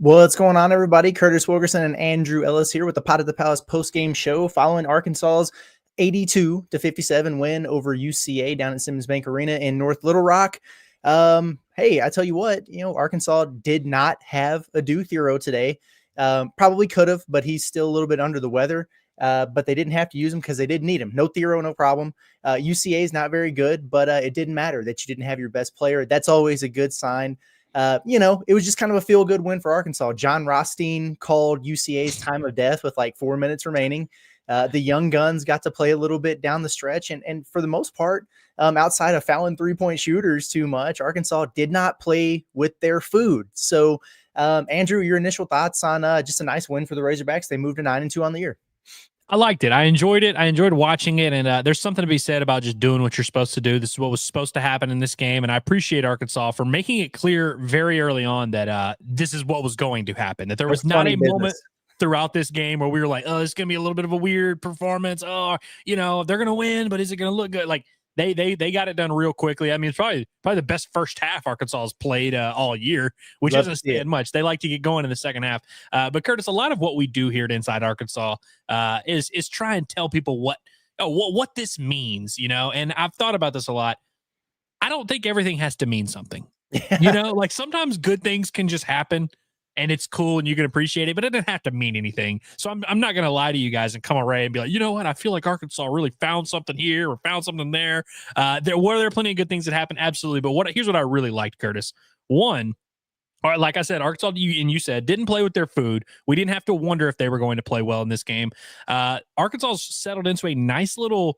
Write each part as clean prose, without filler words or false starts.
What's going on, everybody? Curtis Wilkerson and Andrew Ellis here with the Pot at the Palace post-game show following Arkansas's 82-57 win over UCA down at Simmons Bank Arena in North Little Rock. Hey, I tell you what, Arkansas did not have a Dew Thero today. Probably could have, but he's still a little bit under the weather. But they didn't have to use him because they didn't need him. No Thero, no problem. UCA is not very good, but it didn't matter that you didn't have your best player. That's always a good sign. It was just kind of a feel-good win for Arkansas. John Rothstein called UCA's time of death with like 4 minutes remaining. The young guns got to play a little bit down the stretch, and for the most part, outside of fouling three-point shooters too much, Arkansas did not play with their food. So, Andrew, your initial thoughts on just a nice win for the Razorbacks? They moved to 9-2 on the year. I liked it. I enjoyed it. I enjoyed watching it. And there's something to be said about just doing what you're supposed to do. This is what was supposed to happen in this game. And I appreciate Arkansas for making it clear very early on that this is what was going to happen, that there was not a moment throughout this game where we were like, oh, it's going to be a little bit of a weird performance. Oh, they're going to win, but is it going to look good? Like, They got it done real quickly. I mean, it's probably the best first half Arkansas has played all year, which isn't saying much. They like to get going in the second half. But Curtis, a lot of what we do here at Inside Arkansas is try and tell people what this means, And I've thought about this a lot. I don't think everything has to mean something. Like sometimes good things can just happen. And it's cool and you can appreciate it, but it doesn't have to mean anything. So I'm not going to lie to you guys and come array and be like, you know what? I feel like Arkansas really found something here or found something there. There were plenty of good things that happened. Absolutely. But here's what I really liked, Curtis. One, like I said, Arkansas, you said, didn't play with their food. We didn't have to wonder if they were going to play well in this game. Arkansas settled into a nice little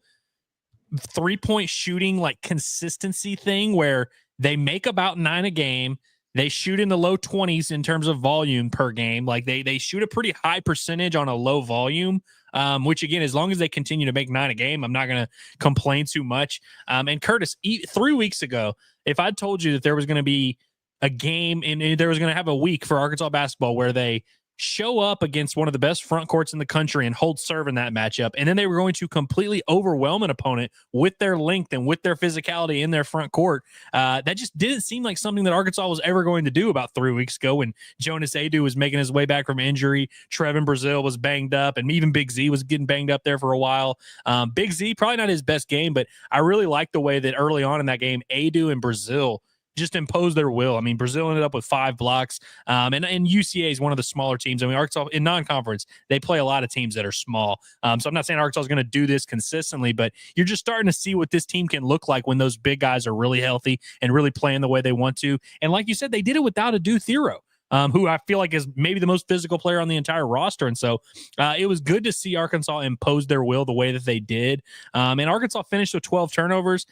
3-point shooting, like consistency thing where they make about 9 a game. They shoot in the low 20s in terms of volume per game. Like they shoot a pretty high percentage on a low volume, which again, as long as they continue to make 9 a game, I'm not going to complain too much. And Curtis, 3 weeks ago, if I'd told you that there was going to be a game and there was going to have a week for Arkansas basketball where they show up against one of the best front courts in the country and hold serve in that matchup, and then they were going to completely overwhelm an opponent with their length and with their physicality in their front court, that just didn't seem like something that Arkansas was ever going to do about 3 weeks ago when Jonas Adu was making his way back from injury, Trevin Brazile was banged up, and even Big Z was getting banged up there for a while. Big Z, probably not his best game, but I really liked the way that early on in that game, Adu and Brazile just impose their will. I mean, Brazile ended up with 5 blocks, and UCA is one of the smaller teams. I mean, Arkansas in non-conference, they play a lot of teams that are small. So I'm not saying Arkansas is going to do this consistently, but you're just starting to see what this team can look like when those big guys are really healthy and really playing the way they want to. And like you said, they did it without a Dew Thero, who I feel like is maybe the most physical player on the entire roster. And so it was good to see Arkansas impose their will the way that they did. And Arkansas finished with 12 turnovers.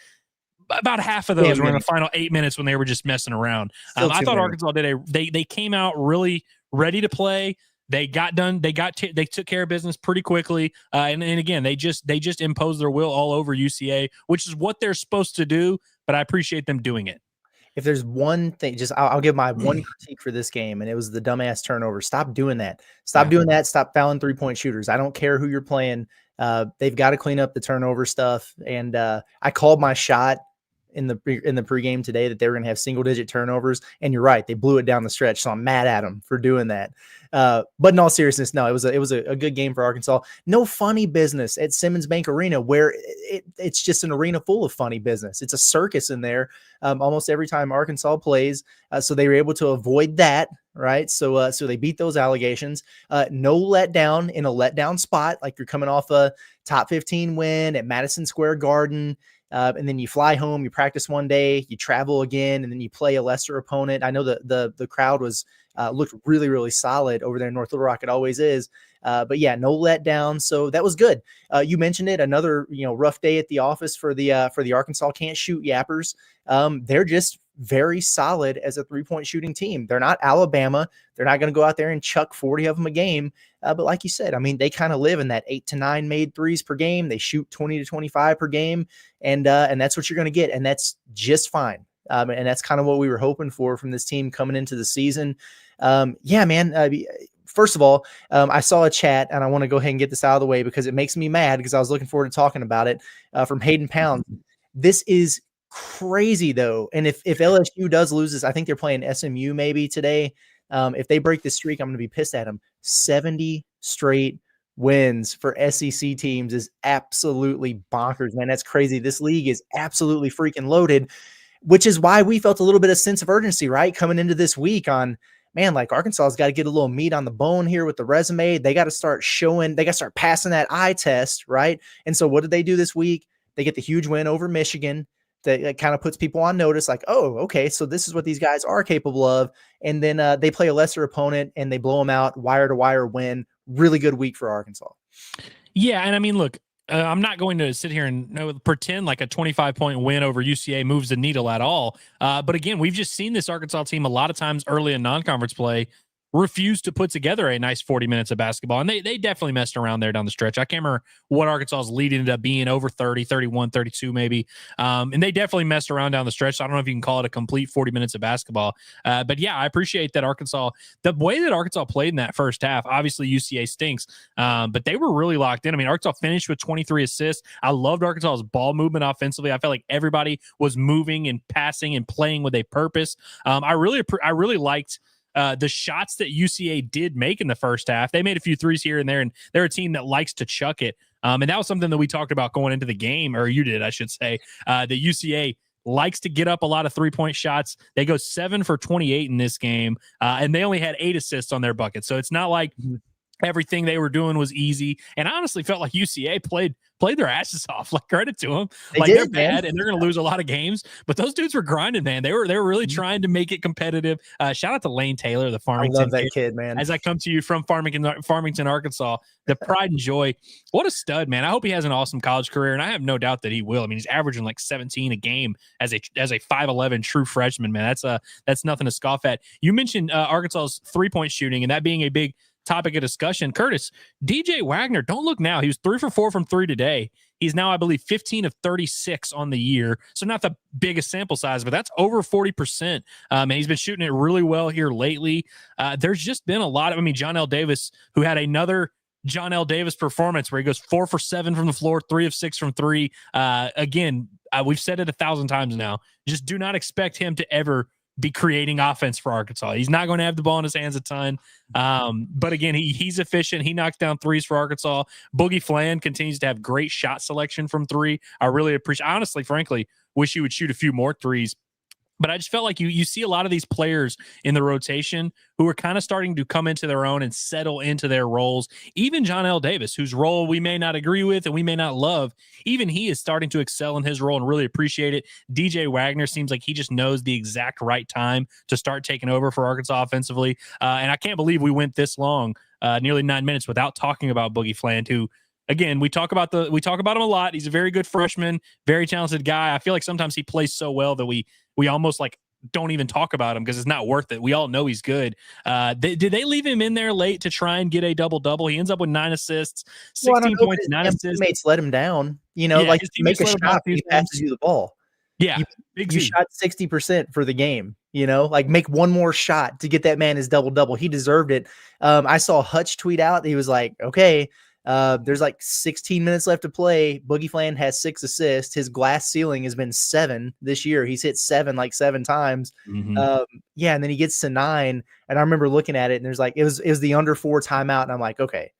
About half of those were in the final 8 minutes when they were just messing around. I thought Arkansas they came out really ready to play. They got done. They took care of business pretty quickly. And again, they just imposed their will all over UCA, which is what they're supposed to do. But I appreciate them doing it. If there's one thing, I'll give my one critique for this game, and it was the dumbass turnover. Stop doing that. Stop doing that. Stop fouling 3-point shooters. I don't care who you're playing. They've got to clean up the turnover stuff. And I called my shot in the pregame today that they were going to have single-digit turnovers, and you're right, they blew it down the stretch. So I'm mad at them for doing that. But in all seriousness, no, it was a good game for Arkansas. No funny business at Simmons Bank Arena, where it's just an arena full of funny business. It's a circus in there almost every time Arkansas plays. So they were able to avoid that, right? So they beat those allegations. No letdown in a letdown spot, like you're coming off a top 15 win at Madison Square Garden. And then you fly home, you practice one day, you travel again, and then you play a lesser opponent. I know the crowd was looked really, really solid over there in North Little Rock. It always is. But yeah, no letdown. So that was good. You mentioned it. Another rough day at the office for the Arkansas can't shoot yappers. They're just very solid as a 3-point shooting team. They're not Alabama. They're not going to go out there and chuck 40 of them a game. But like you said, I mean, they kind of live in that 8 to 9 made threes per game. They shoot 20 to 25 per game. And that's what you're going to get. And that's just fine. And that's kind of what we were hoping for from this team coming into the season. Yeah, man. First of all, I saw a chat, and I want to go ahead and get this out of the way because it makes me mad because I was looking forward to talking about it from Hayden Pound. This is crazy, though. And if LSU does lose this, I think they're playing SMU maybe today. If they break this streak, I'm going to be pissed at them. 70 straight wins for SEC teams is absolutely bonkers, man. That's crazy. This league is absolutely freaking loaded, which is why we felt a little bit of sense of urgency, right? Coming into this week on, man, like Arkansas has got to get a little meat on the bone here with the resume. They got to start showing, they got to start passing that eye test, right? And so what did they do this week? They get the huge win over Michigan. That kind of puts people on notice, like, oh, okay, so this is what these guys are capable of. And then they play a lesser opponent and they blow them out, wire to wire win. Really good week for Arkansas. Yeah, and I mean, look, I'm not going to sit here and pretend like a 25-point win over UCA moves the needle at all. But again, we've just seen this Arkansas team a lot of times early in non-conference play refuse to put together a nice 40 minutes of basketball. And they definitely messed around there down the stretch. I can't remember what Arkansas's lead ended up being, over 30, 31, 32 maybe. And they definitely messed around down the stretch. So I don't know if you can call it a complete 40 minutes of basketball. But yeah, I appreciate that the way that Arkansas played in that first half, obviously UCA stinks, but they were really locked in. I mean, Arkansas finished with 23 assists. I loved Arkansas's ball movement offensively. I felt like everybody was moving and passing and playing with a purpose. I really liked the shots that UCA did make in the first half. They made a few threes here and there, and they're a team that likes to chuck it. And that was something that we talked about going into the game, or you did, I should say, that UCA likes to get up a lot of three-point shots. They go 7 for 28 in this game, and they only had 8 assists on their bucket. So it's not like everything they were doing was easy. And I honestly felt like UCA played their asses off. Like, credit to them. They're bad and they're going to lose a lot of games, but those dudes were grinding, man. They were really trying to make it competitive. Shout out to Lane Taylor, the Farmington. I love that kid, man. As I come to you from Farmington, Arkansas, the pride and joy. What a stud, man. I hope he has an awesome college career, and I have no doubt that he will. I mean, he's averaging like 17 a game as a 5'11" true freshman, man. That's nothing to scoff at. You mentioned Arkansas's 3-point shooting and that being a big topic of discussion. Curtis, DJ Wagner, don't look now. He was 3 for 4 from 3 today. He's now, I believe, 15 of 36 on the year. So not the biggest sample size, but that's over 40%. And he's been shooting it really well here lately. There's just been a lot of, I mean, John L. Davis, who had another John L. Davis performance where he goes 4 for 7 from the floor, 3 of 6 from 3. Again, we've said it 1,000 times now. Just do not expect him to ever be creating offense for Arkansas. He's not going to have the ball in his hands a ton. But again, he's efficient. He knocks down threes for Arkansas. Boogie Flan continues to have great shot selection from 3. I really appreciate, honestly, frankly, wish he would shoot a few more threes. But I just felt like you see a lot of these players in the rotation who are kind of starting to come into their own and settle into their roles. Even John L. Davis, whose role we may not agree with and we may not love, even he is starting to excel in his role and really appreciate it. DJ Wagner seems like he just knows the exact right time to start taking over for Arkansas offensively. And I can't believe we went this long, nearly 9 minutes, without talking about Boogie Fland, who, again, we talk about him a lot. He's a very good freshman, very talented guy. I feel like sometimes he plays so well that we almost like don't even talk about him because it's not worth it. We all know he's good. Did they leave him in there late to try and get a double-double? He ends up with 9 assists, 16 points, 9 assists. Teammates let him down. Like make a shot, he passes you the ball. Yeah, you shot 60% for the game. Like make one more shot to get that man his double-double. He deserved it. I saw Hutch tweet out. He was like, okay, there's like 16 minutes left to play. Boogie Flan has 6 assists. His glass ceiling has been 7 this year. He's hit 7 times. Mm-hmm. And then he gets to 9. And I remember looking at it, and there's like, it was the under 4 timeout. And I'm like, okay,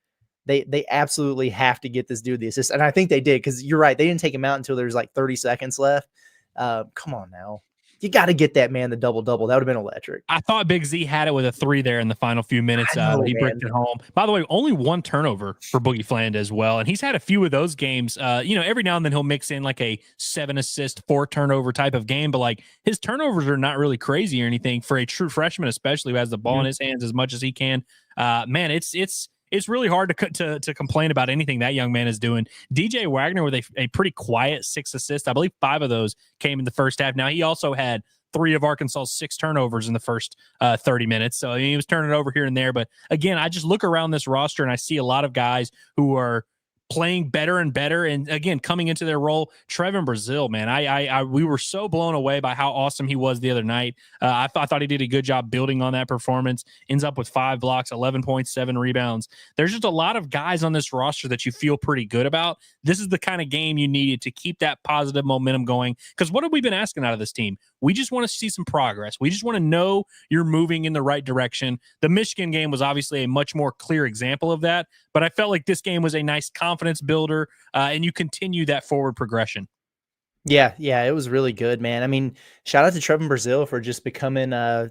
they absolutely have to get this dude the assist. And I think they did, because you're right. They didn't take him out until there's like 30 seconds left. Come on now. You got to get that man the double-double. That would have been electric. I thought Big Z had it with a 3 there in the final few minutes. He bricked it home. By the way, only 1 turnover for Boogie Fland as well. And he's had a few of those games. Every now and then he'll mix in like a 7 assist, 4 turnover type of game. But like his turnovers are not really crazy or anything for a true freshman, especially who has the ball in his hands as much as he can. Man, it's really hard to complain about anything that young man is doing. DJ Wagner with a pretty quiet 6 assists. I believe 5 of those came in the first half. Now, he also had 3 of Arkansas's 6 turnovers in the first 30 minutes. So he was turning it over here and there. But again, I just look around this roster and I see a lot of guys who are playing better and better. And again, coming into their role, Trevin Brazile, man, we were so blown away by how awesome he was the other night. I thought he did a good job building on that performance. Ends up with 5 blocks, 11 points, 7 rebounds. There's just a lot of guys on this roster that you feel pretty good about. This is the kind of game you needed to keep that positive momentum going. Because what have we been asking out of this team? We just want to see some progress. We just want to know you're moving in the right direction. The Michigan game was obviously a much more clear example of that, but I felt like this game was a nice confidence builder, and you continue that forward progression. Yeah, it was really good, man. I mean, shout out to Trevin Brazile for just becoming a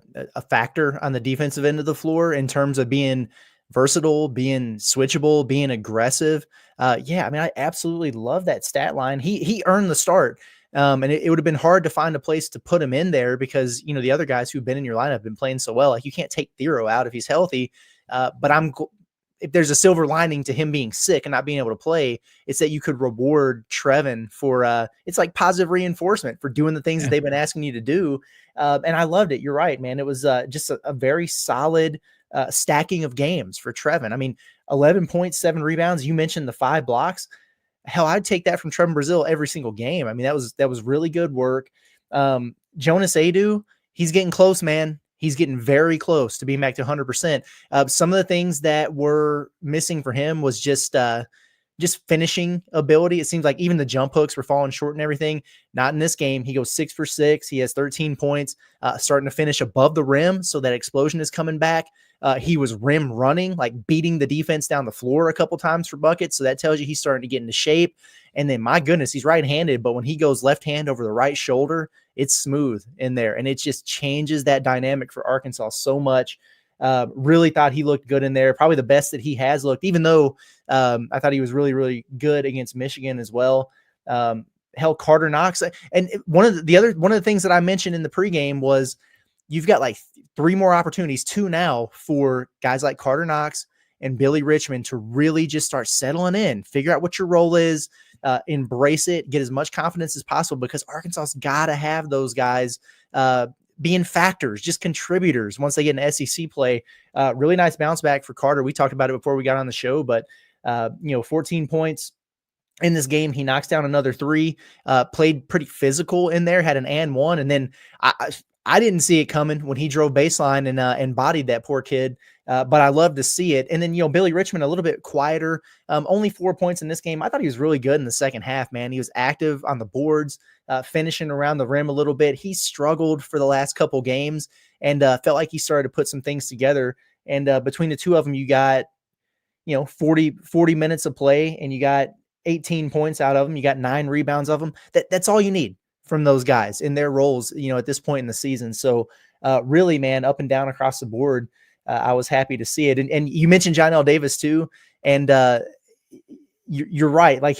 factor on the defensive end of the floor in terms of being versatile, being switchable, being aggressive. Yeah, I mean, I absolutely love that stat line. He earned the start. And it would have been hard to find a place to put him in there because, the other guys who've been in your lineup have been playing so well. Like, you can't take Thero out if he's healthy. But if there's a silver lining to him being sick and not being able to play, it's that you could reward Trevin for it's like positive reinforcement for doing the things that they've been asking you to do. And I loved it. You're right, man. It was just a very solid stacking of games for Trevin. I mean, 11.7 rebounds. You mentioned the 5 blocks. Hell, I'd take that from Trevin Brazile every single game. I mean, that was really good work. Jonas Adu, he's getting close, man. He's getting very close to being back to 100%. Some of the things that were missing for him was just finishing ability. It seems like even the jump hooks were falling short and everything. Not in this game. He goes 6 for 6. He has 13 points, starting to finish above the rim. So that explosion is coming back. He was rim running, like beating the defense down the floor a couple times for buckets. So that tells you he's starting to get into shape. And then, my goodness, he's right-handed, but when he goes left hand over the right shoulder, it's smooth in there. And it just changes that dynamic for Arkansas so much. Really thought he looked good in there. Probably the best that he has looked, even though I thought he was really, really good against Michigan as well. Hell, Carter Knox. And one of the things that I mentioned in the pregame was you've got like 3 more opportunities, 2 now, for guys like Carter Knox and Billy Richmond to really just start settling in, figure out what your role is, embrace it, get as much confidence as possible, because Arkansas's got to have those guys being factors, just contributors once they get an SEC play. Really nice bounce back for Carter. We talked about it before we got on the show, but 14 points in this game. He knocks down another 3, played pretty physical in there, had an and one. And then I didn't see it coming when he drove baseline and bodied that poor kid. But I love to see it. And then, Billy Richmond, a little bit quieter, only 4 points in this game. I thought he was really good in the second half, man. He was active on the boards, finishing around the rim a little bit. He struggled for the last couple games and felt like he started to put some things together. And between the two of them, you got, 40 minutes of play, and you got 18 points out of them. You got 9 rebounds of them. That's all you need from those guys in their roles, at this point in the season. So really, man, up and down across the board, I was happy to see it. And you mentioned John L. Davis too. And you're right. Like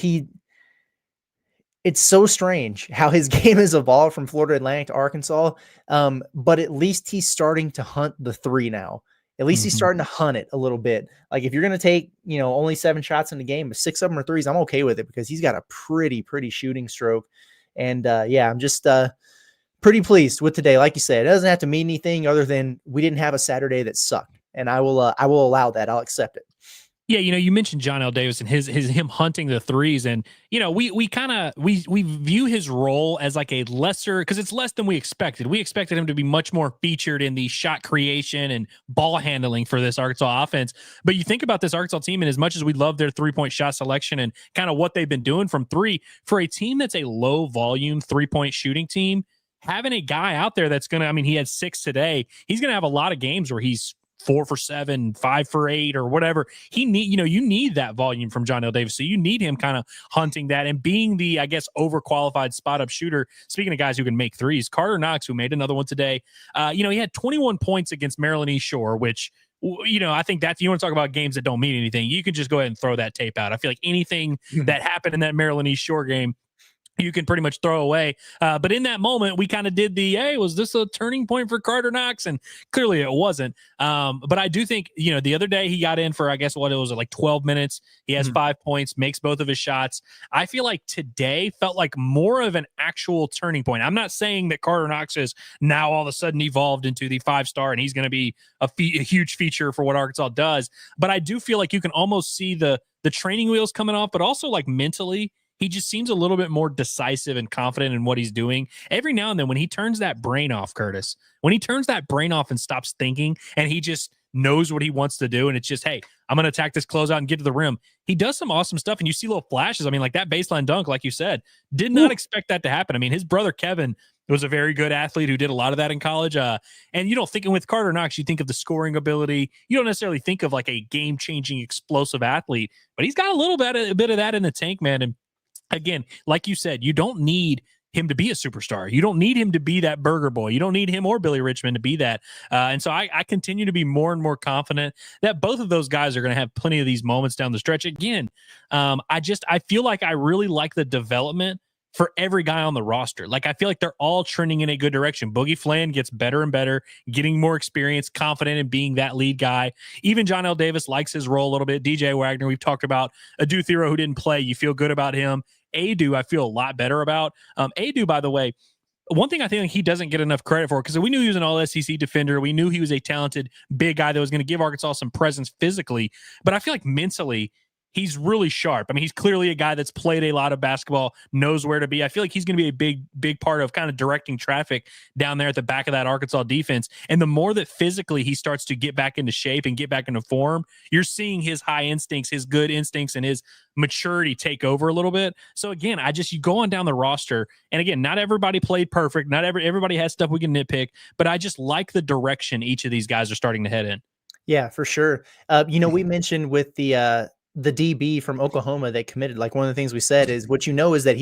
it's so strange how his game has evolved from Florida Atlantic to Arkansas. But at least he's starting to hunt the 3 now. At least he's starting to hunt it a little bit. Like, if you're going to take, only 7 shots in the game, but 6 of them are threes, I'm okay with it, because he's got a pretty shooting stroke. And I'm just pretty pleased with today. Like you said, it doesn't have to mean anything other than we didn't have a Saturday that sucked, and I will allow that. I'll accept it. Yeah, you mentioned John L. Davis and him hunting the threes, and we view his role as like a lesser, because it's less than we expected. We expected him to be much more featured in the shot creation and ball handling for this Arkansas offense. But you think about this Arkansas team, and as much as we love their 3-point shot selection and kind of what they've been doing from 3, for a team that's a low volume 3-point shooting team, having a guy out there that's gonna, he had 6 today. He's gonna have a lot of games where he's 4 for 7, 5 for 8, or whatever. You need that volume from John L. Davis. So you need him kind of hunting that and being the, I guess, overqualified spot up shooter. Speaking of guys who can make threes, Carter Knox, who made another one today, he had 21 points against Maryland East Shore, which, I think that's, you want to talk about games that don't mean anything, you can just go ahead and throw that tape out. I feel like anything that happened in that Maryland East Shore game, you can pretty much throw away. But in that moment, we kind of did hey, was this a turning point for Carter Knox? And clearly it wasn't. But I do think, the other day he got in for, I guess, what it was, like 12 minutes. He has 5 points, makes both of his shots. I feel like today felt like more of an actual turning point. I'm not saying that Carter Knox is now all of a sudden evolved into the 5-star and he's going to be a huge feature for what Arkansas does. But I do feel like you can almost see the the training wheels coming off, but also like mentally, he just seems a little bit more decisive and confident in what he's doing. Every now and then when he turns that brain off, Curtis, when he turns that brain off and stops thinking and he just knows what he wants to do, and it's just, hey, I'm going to attack this closeout and get to the rim. He does some awesome stuff, and you see little flashes. I mean, like that baseline dunk, like you said, did not expect that to happen. I mean, his brother Kevin was a very good athlete who did a lot of that in college. And you don't think with Carter Knox, you think of the scoring ability. You don't necessarily think of like a game-changing, explosive athlete, but he's got a bit of that in the tank, man. And again, like you said, you don't need him to be a superstar. You don't need him to be that burger boy. You don't need him or Billy Richmond to be that. And so I continue to be more and more confident that both of those guys are going to have plenty of these moments down the stretch. Again, I feel like I really like the development for every guy on the roster. Like, I feel like they're all trending in a good direction. Boogie Flan gets better and better, getting more experience, confident in being that lead guy. Even John L. Davis likes his role a little bit. DJ Wagner, we've talked about. Adu Thero, who didn't play, you feel good about him. Adu, I feel a lot better about. Adu, by the way, one thing I think he doesn't get enough credit for, because we knew he was an all-SEC defender. We knew he was a talented big guy that was going to give Arkansas some presence physically. But I feel like mentally, he's really sharp. I mean, he's clearly a guy that's played a lot of basketball, knows where to be. I feel like he's going to be a big part of kind of directing traffic down there at the back of that Arkansas defense. And the more that physically he starts to get back into shape and get back into form, you're seeing his high instincts, his good instincts, and his maturity take over a little bit. So again, you go on down the roster, and again, not everybody played perfect. Not everybody has stuff we can nitpick, but I just like the direction each of these guys are starting to head in. Yeah, for sure. We mentioned with the DB from Oklahoma that committed, like one of the things we said is what is that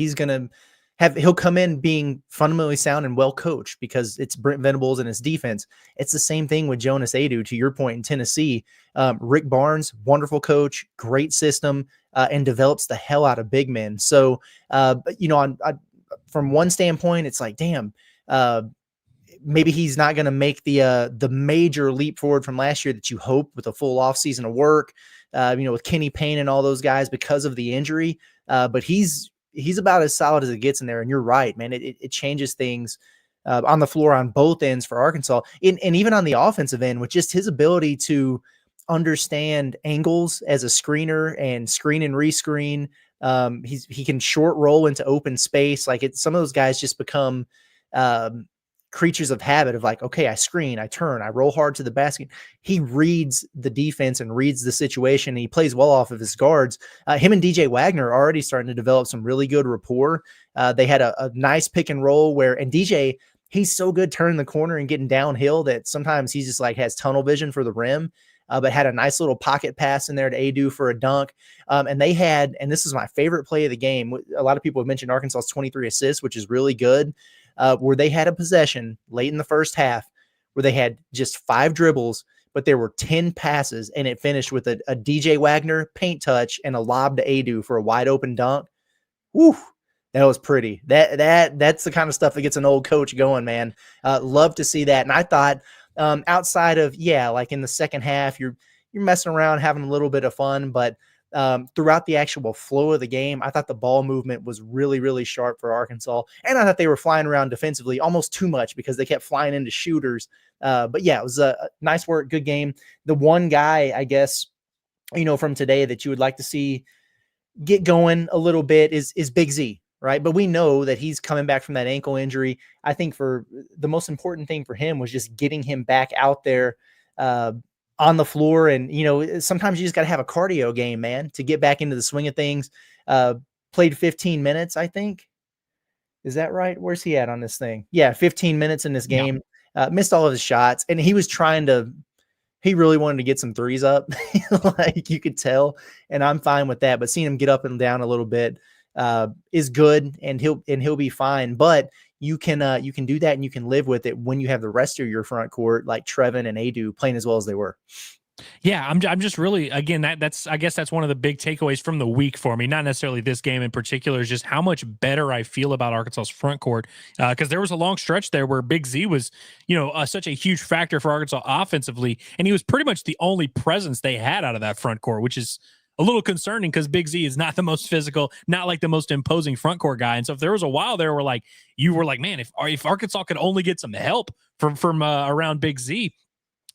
he'll come in being fundamentally sound and well coached because it's Brent Venables and his defense. It's the same thing with Jonas Adu, to your point, in Tennessee. Rick Barnes, wonderful coach, great system, and develops the hell out of big men. So, from one standpoint, it's like, damn, maybe he's not going to make the major leap forward from last year that you hope with a full offseason of work, with Kenny Payne and all those guys because of the injury. But he's about as solid as it gets in there. And you're right, man. It changes things on the floor on both ends for Arkansas, and even on the offensive end with just his ability to understand angles as a screener and screen and rescreen. He can short roll into open space. Like some of those guys just become creatures of habit of like, okay, I screen, I turn, I roll hard to the basket. He reads the defense and reads the situation, and he plays well off of his guards. Him and DJ Wagner are already starting to develop some really good rapport. They had a nice pick and roll and DJ, he's so good turning the corner and getting downhill that sometimes he's just like has tunnel vision for the rim, but had a nice little pocket pass in there to Adu for a dunk. And they had, and this is my favorite play of the game. A lot of people have mentioned Arkansas's 23 assists, which is really good. Where they had a possession late in the first half where they had just 5 dribbles, but there were 10 passes, and it finished with a DJ Wagner paint touch and a lob to Adu for a wide open dunk. Woo, that was pretty. That's the kind of stuff that gets an old coach going, man. Love to see that. And I thought outside of, like in the second half, you're messing around, having a little bit of fun, but throughout the actual flow of the game, I thought the ball movement was really, really sharp for Arkansas. And I thought they were flying around defensively almost too much because they kept flying into shooters. But yeah, it was a nice work, good game. The one guy, I guess, from today that you would like to see get going a little bit is Big Z, right? But we know that he's coming back from that ankle injury. I think for the most important thing for him was just getting him back out there, on the floor. And, sometimes you just got to have a cardio game, man, to get back into the swing of things. Played 15 minutes, I think. Is that right? Where's he at on this thing? Yeah, 15 minutes in this game. Missed all of his shots. And he was he really wanted to get some threes up, like you could tell. And I'm fine with that. But seeing him get up and down a little bit is good, and he'll be fine. But you can do that, and you can live with it when you have the rest of your front court like Trevin and Adu playing as well as they were. Yeah, I'm just really, again, I guess that's one of the big takeaways from the week for me. Not necessarily this game in particular, is just how much better I feel about Arkansas's front court. Because there was a long stretch there where Big Z was, such a huge factor for Arkansas offensively, and he was pretty much the only presence they had out of that front court, which is a little concerning because Big Z is not the most physical, not like the most imposing front court guy. And so if there was a while there where you were like, man, if Arkansas could only get some help from around Big Z,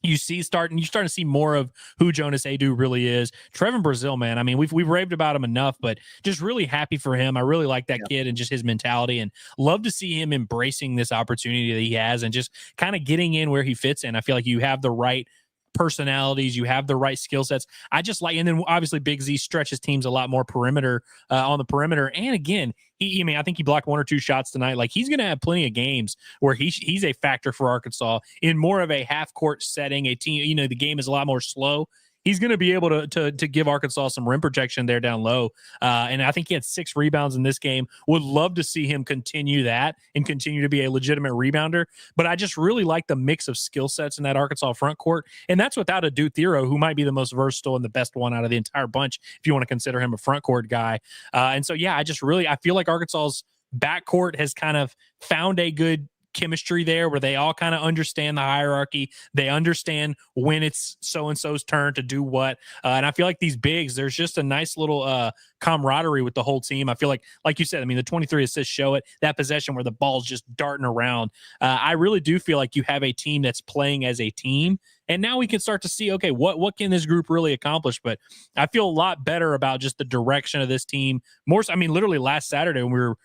you're starting to see more of who Jonas Adu really is. Trevin Brazil, man. I mean, we've raved about him enough, but just really happy for him. I really like that kid and just his mentality, and love to see him embracing this opportunity that he has and just kind of getting in where he fits in. I feel like you have the right personalities, you have the right skill sets. I just like, and then obviously Big Z stretches teams a lot more perimeter on the perimeter. And again, I mean, I think he blocked 1 or 2 shots tonight. Like, he's going to have plenty of games where he's a factor for Arkansas in more of a half court setting. A team, you know, the game is a lot more slow. He's going to be able to give Arkansas some rim protection there down low. And I think he had 6 rebounds in this game. Would love to see him continue that and continue to be a legitimate rebounder. But I just really like the mix of skill sets in that Arkansas front court. And that's without a Duke Thero, who might be the most versatile and the best one out of the entire bunch, if you want to consider him a front court guy. And so, yeah, I feel like Arkansas's backcourt has kind of found a good chemistry there where they all kind of understand the hierarchy. They understand when it's so-and-so's turn to do what. And I feel like these bigs, there's just a nice little camaraderie with the whole team. I feel like you said, I mean, the 23 assists show it, that possession where the ball's just darting around. I really do feel like you have a team that's playing as a team. And now we can start to see, okay, what can this group really accomplish? But I feel a lot better about just the direction of this team. More so, I mean, literally last Saturday when we were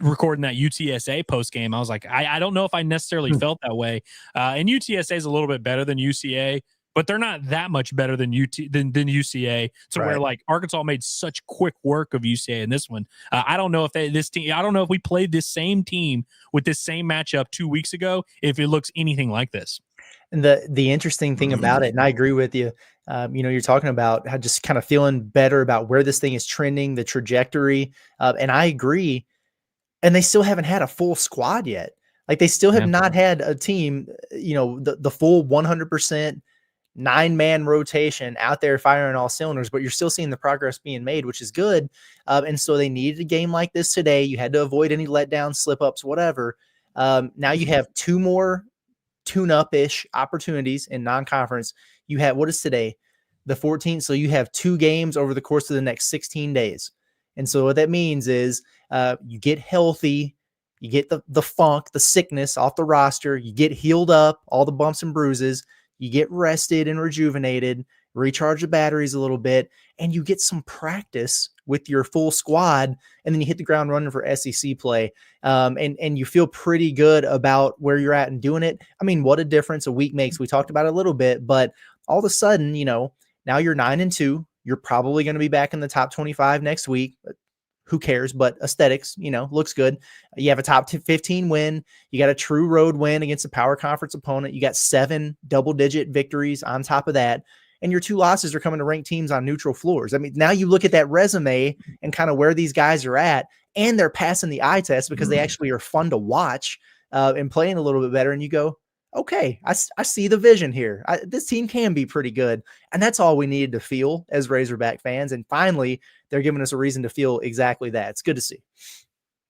recording that UTSA post game, I was like, I don't know if I necessarily felt that way. And UTSA is a little bit better than UCA, but they're not that much better than UCA. So where like Arkansas made such quick work of UCA in this one. I don't know if I don't know if we played this same team with this same matchup 2 weeks ago, if it looks anything like this. And the interesting thing about it, and I agree with you, you know, you're talking about how just kind of feeling better about where this thing is trending, the trajectory. And I agree. And they still haven't had a full squad yet. Like, they still have not had a team, you know, the full 100% 9-man rotation out there firing all cylinders, but you're still seeing the progress being made, which is good. And so they needed a game like this today. You had to avoid any letdowns, slip ups, whatever. Now you have 2 more tune-up-ish opportunities in non-conference. You have, what is today? The 14th. So you have 2 games over the course of the next 16 days. And so what that means is you get healthy, you get the funk, the sickness off the roster, you get healed up, all the bumps and bruises, you get rested and rejuvenated, recharge the batteries a little bit, and you get some practice with your full squad, and then you hit the ground running for SEC play. And you feel pretty good about where you're at and doing it. I mean, what a difference a week makes. We talked about it a little bit, but all of a sudden, you know, now you're 9-2. You're probably going to be back in the top 25 next week. Who cares? But aesthetics, you know, looks good. You have a top 15 win. You got a true road win against a power conference opponent. You got 7 double-digit victories on top of that. And your 2 losses are coming to ranked teams on neutral floors. I mean, now you look at that resume and kind of where these guys are at, and they're passing the eye test because they actually are fun to watch and playing a little bit better. And you go, okay, I see the vision here. This team can be pretty good. And that's all we needed to feel as Razorback fans. And finally, they're giving us a reason to feel exactly that. It's good to see.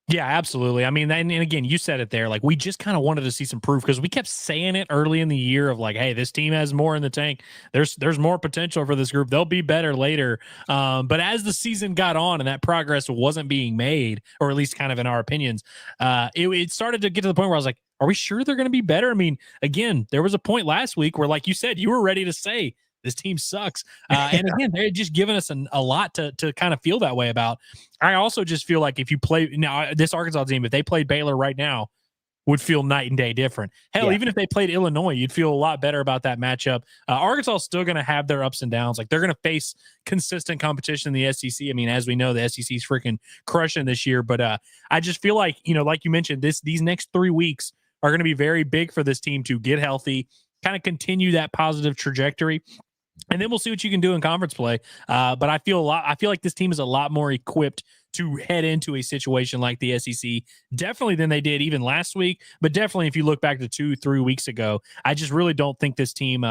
Yeah, absolutely. I mean, and again, you said it there. Like, we just kind of wanted to see some proof because we kept saying it early in the year of like, hey, this team has more in the tank. There's more potential for this group. They'll be better later. But as the season got on and that progress wasn't being made, or at least kind of in our opinions, it started to get to the point where I was like, are we sure they're going to be better? I mean, again, there was a point last week where, like you said, you were ready to say this team sucks. And again, they're just giving us a lot to kind of feel that way about. I also just feel like if you play now, this Arkansas team, if they played Baylor right now, would feel night and day different. Hell, even if they played Illinois, you'd feel a lot better about that matchup. Arkansas is still going to have their ups and downs. Like, they're going to face consistent competition in the SEC. I mean, as we know, the SEC is freaking crushing this year. But I just feel like, you know, like you mentioned, these next 3 weeks are going to be very big for this team to get healthy, kind of continue that positive trajectory. And then we'll see what you can do in conference play. But I feel like this team is a lot more equipped to head into a situation like the SEC, definitely than they did even last week. But definitely if you look back to 2-3 weeks ago, I just really don't think this team,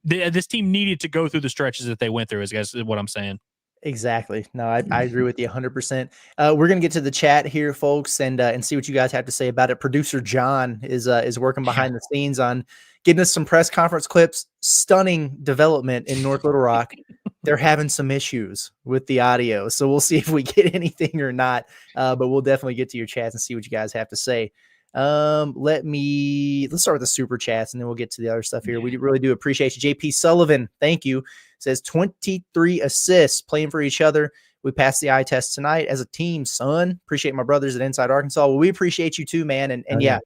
this team needed to go through the stretches that they went through, is what I'm saying. Exactly. No, I agree with you 100%. We're going to get to the chat here, folks, and see what you guys have to say about it. Producer John is working behind the scenes on getting us some press conference clips. Stunning development in North Little Rock. They're having some issues with the audio, so we'll see if we get anything or not. But we'll definitely get to your chats and see what you guys have to say. Let's start with the super chats and then we'll get to the other stuff here. We really do appreciate you. JP Sullivan, thank you. Says 23 assists playing for each other. We passed the eye test tonight as a team, son. Appreciate my brothers at Inside Arkansas. Well, we appreciate you too, man. And yeah,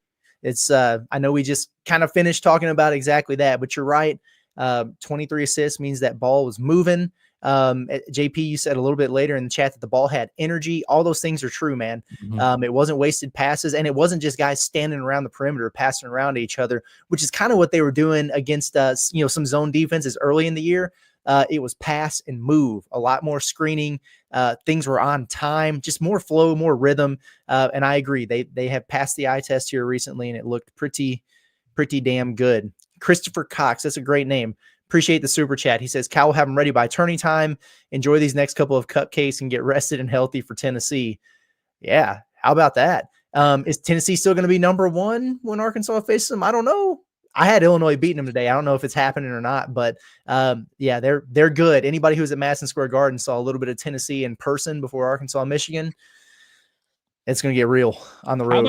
it's I know we just kind of finished talking about exactly that, but you're right. 23 assists means that ball was moving. JP, you said a little bit later in the chat that the ball had energy. All those things are true, man. It wasn't wasted passes, and it wasn't just guys standing around the perimeter passing around to each other, which is kind of what they were doing against some zone defenses early in the year. It was pass and move, a lot more screening. Things were on time, just more flow, more rhythm. And I agree. They have passed the eye test here recently, and it looked pretty damn good. Christopher Cox, that's a great name. Appreciate the super chat. He says, Cal will have them ready by turning time. Enjoy these next couple of cupcakes and get rested and healthy for Tennessee. Yeah, how about that? Is Tennessee still going to be number one when Arkansas faces them? I don't know. I had Illinois beating them today. I don't know if it's happening or not, but yeah, they're good. Anybody who was at Madison Square Garden saw a little bit of Tennessee in person before Arkansas, Michigan. It's going to get real on the road.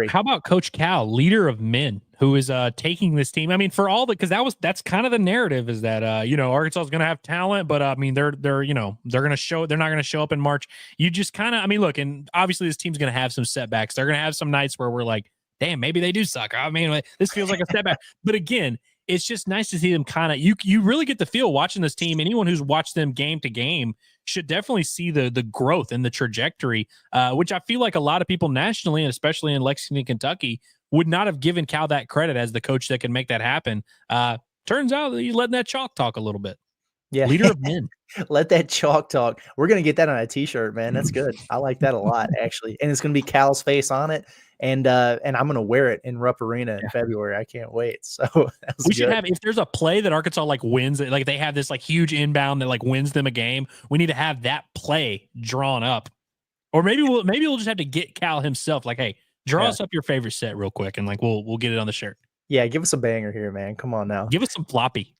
How about Coach Cal, leader of men, who is taking this team? I mean, for all because that's kind of the narrative is that Arkansas is going to have talent, but I mean they're going to show. They're not going to show up in March. You just kind of, I mean, look, and obviously this team's going to have some setbacks. They're going to have some nights where we're like, damn, maybe they do suck. I mean, this feels like a setback. But again, it's just nice to see them kind of, you really get the feel watching this team. Anyone who's watched them game to game should definitely see the growth and the trajectory, which I feel like a lot of people nationally, and especially in Lexington, Kentucky, would not have given Cal that credit as the coach that can make that happen. Turns out he's letting that chalk talk a little bit. Yeah. Leader of men. Let that chalk talk. We're going to get that on a t-shirt, man. That's good. I like that a lot, actually. And it's going to be Cal's face on it. And I'm going to wear it in Rupp Arena in February. I can't wait. So we should have, if there's a play that Arkansas wins, like they have this huge inbound that wins them a game, we need to have that play drawn up. Or maybe we'll just have to get Cal himself. Hey, draw us up your favorite set real quick, and we'll get it on the shirt. Yeah, give us a banger here, man. Come on now. Give us some floppy.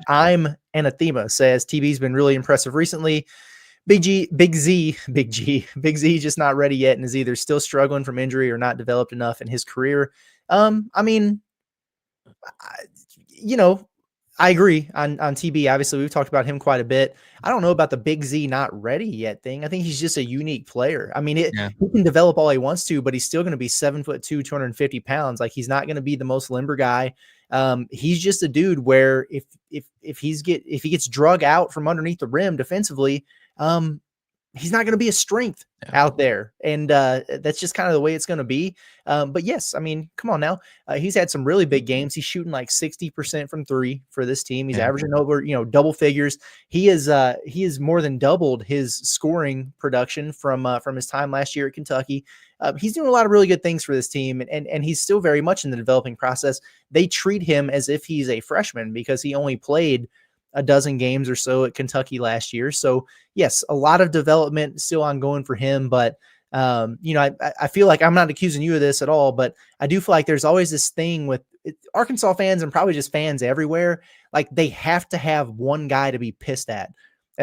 I'm Anathema says TB's been really impressive recently. Big Z just not ready yet and is either still struggling from injury or not developed enough in his career. I mean, I agree on TB. Obviously, we've talked about him quite a bit. I don't know about the Big Z not ready yet thing. I think he's just a unique player. I mean, he can develop all he wants to, but he's still going to be 7'2", 250 pounds. He's not going to be the most limber guy. He's just a dude where if he gets drug out from underneath the rim defensively, he's not going to be a strength out there. And that's just kind of the way it's going to be. But yes, I mean, come on now. He's had some really big games. He's shooting 60% from three for this team. He's averaging over, double figures. He is more than doubled his scoring production from his time last year at Kentucky. He's doing a lot of really good things for this team, and he's still very much in the developing process. They treat him as if he's a freshman because he only played a dozen games or so at Kentucky last year. So yes, a lot of development still ongoing for him. But, I feel like I'm not accusing you of this at all, but I do feel like there's always this thing with Arkansas fans and probably just fans everywhere. They have to have one guy to be pissed at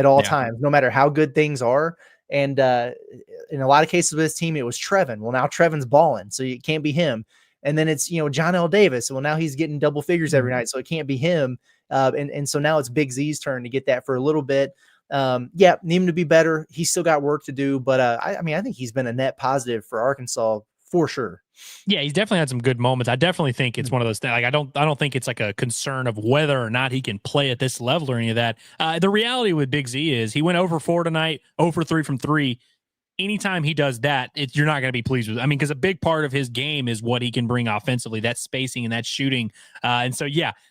all times, no matter how good things are. And in a lot of cases with this team, it was Trevin. Well, now Trevin's balling, so it can't be him. And then it's, John L. Davis. Well, now he's getting double figures every night, so it can't be him. And so now it's Big Z's turn to get that for a little bit. Need him to be better. He's still got work to do, but I think he's been a net positive for Arkansas for sure. Yeah, he's definitely had some good moments. I definitely think it's one of those things. I don't think it's a concern of whether or not he can play at this level or any of that. The reality with Big Z is he went over 4 tonight, 0 for 3 from 3. Anytime he does that, you're not going to be pleased with it. I mean, because a big part of his game is what he can bring offensively, that spacing and that shooting. And so,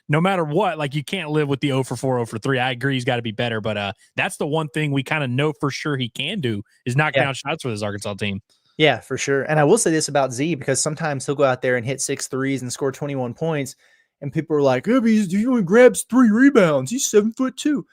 no matter what, you can't live with the 0 for 4, 0 for 3. I agree he's got to be better, but that's the one thing we kind of know for sure he can do is knock down shots with his Arkansas team. Yeah, for sure. And I will say this about Z, because sometimes he'll go out there and hit 6 threes and score 21 points, and people are like, oh, he only grabs 3 rebounds. He's 7'2".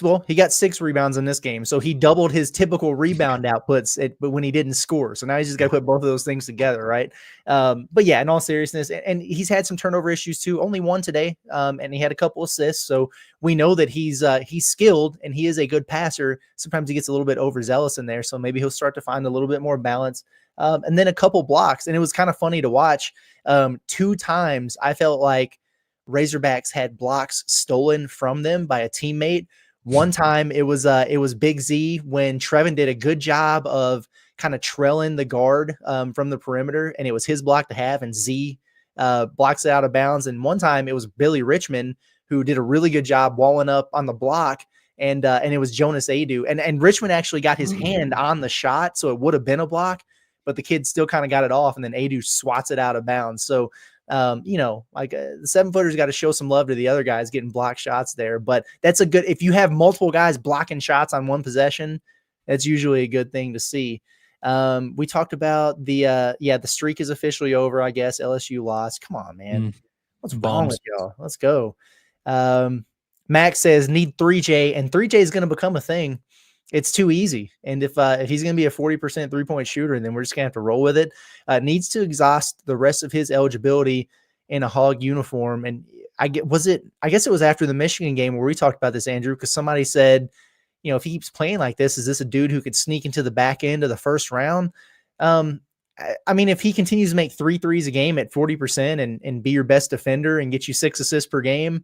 Well, he got 6 rebounds in this game, so he doubled his typical rebound outputs but when he didn't score. So now he's just got to put both of those things together, right? But yeah, in all seriousness, and he's had some turnover issues too. Only one today, and he had a couple assists. So we know that he's skilled and he is a good passer. Sometimes he gets a little bit overzealous in there, so maybe he'll start to find a little bit more balance. and then a couple blocks. And it was kind of funny to watch. 2 times I felt like Razorbacks had blocks stolen from them by a teammate. One time it was Big Z when Trevin did a good job of kind of trailing the guard from the perimeter, and it was his block to have, and Z blocks it out of bounds. And one time it was Billy Richmond who did a really good job walling up on the block, and it was Jonas Adu. And Richmond actually got his hand on the shot, so it would have been a block, but the kid still kind of got it off, and then Adu swats it out of bounds. So, the 7-footers got to show some love to the other guys getting block shots there. But that's if you have multiple guys blocking shots on one possession, that's usually a good thing to see. We talked about the streak is officially over, I guess. LSU lost. Come on, man. What's wrong with y'all? Let's go. Max says need 3J, and 3J is going to become a thing. It's too easy. And if he's going to be a 40% 3-point shooter, then we're just going to have to roll with it. Needs to exhaust the rest of his eligibility in a Hog uniform. And I guess it was after the Michigan game where we talked about this, Andrew, because somebody said, if he keeps playing like this, is this a dude who could sneak into the back end of the first round? I mean, if he continues to make 3 threes a game at 40% and be your best defender and get you 6 assists per game,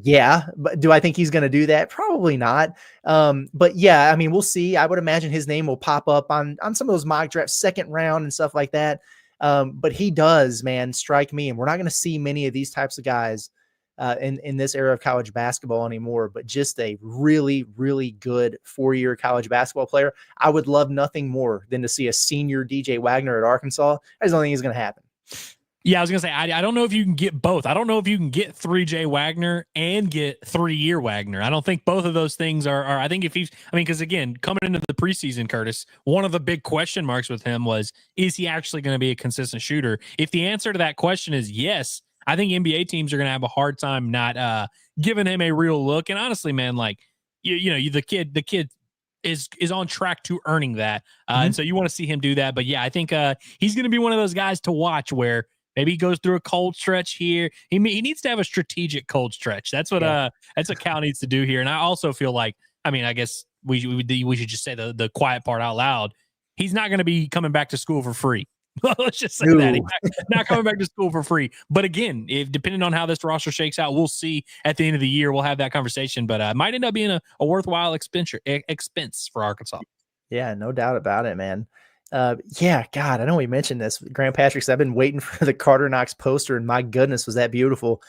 yeah. But do I think he's going to do that? Probably not. But yeah, I mean, we'll see. I would imagine his name will pop up on some of those mock drafts, second round and stuff like that. But he does, man, strike me. And we're not going to see many of these types of guys in this era of college basketball anymore, but just a really, really good 4-year college basketball player. I would love nothing more than to see a senior DJ Wagner at Arkansas. I just don't think it's going to happen. Yeah, I was going to say, I don't know if you can get both. I don't know if you can get 3J Wagner and get 3-year Wagner. I don't think both of those things are I think because again, coming into the preseason, Curtis, one of the big question marks with him was, is he actually going to be a consistent shooter? If the answer to that question is yes, I think NBA teams are going to have a hard time not giving him a real look. And honestly, man, like the kid is on track to earning that, and so you want to see him do that. But yeah, I think he's going to be one of those guys to watch where maybe he goes through a cold stretch here. He needs to have a strategic cold stretch. That's what Cal needs to do here. And I also feel like, I mean, I guess we should just say the quiet part out loud. He's not going to be coming back to school for free. Let's just say that he's not coming back to school for free. But again, if depending on how this roster shakes out, we'll see at the end of the year. We'll have that conversation, but it might end up being a worthwhile expense for Arkansas. Yeah, no doubt about it, man. Yeah, God, I know we mentioned this. Grant Patrick said, I've been waiting for the Carter Knox poster, and my goodness, was that beautiful.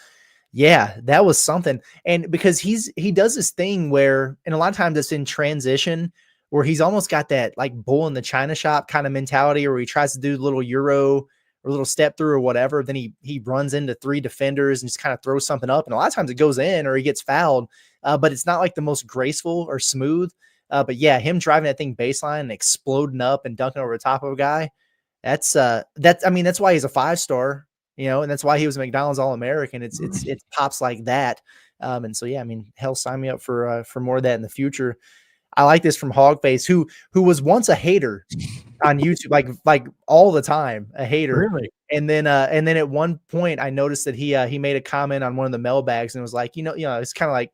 Yeah, that was something. And because he does this thing where, and a lot of times it's in transition, where he's almost got that like bull in the china shop kind of mentality, where he tries to do a little Euro or a little step through or whatever. Then he runs into 3 defenders and just kind of throws something up. And a lot of times it goes in or he gets fouled, but it's not like the most graceful or smooth. But yeah, him driving that thing baseline and exploding up and dunking over the top of a guy. That's why he's a 5-star, and that's why he was a McDonald's All-American. It's pops like that. And so, yeah, I mean, hell, sign me up for more of that in the future. I like this from Hogface, who was once a hater on YouTube, like all the time, a hater. Really? And then at one point I noticed that he made a comment on one of the mailbags and was like, it's kind of like,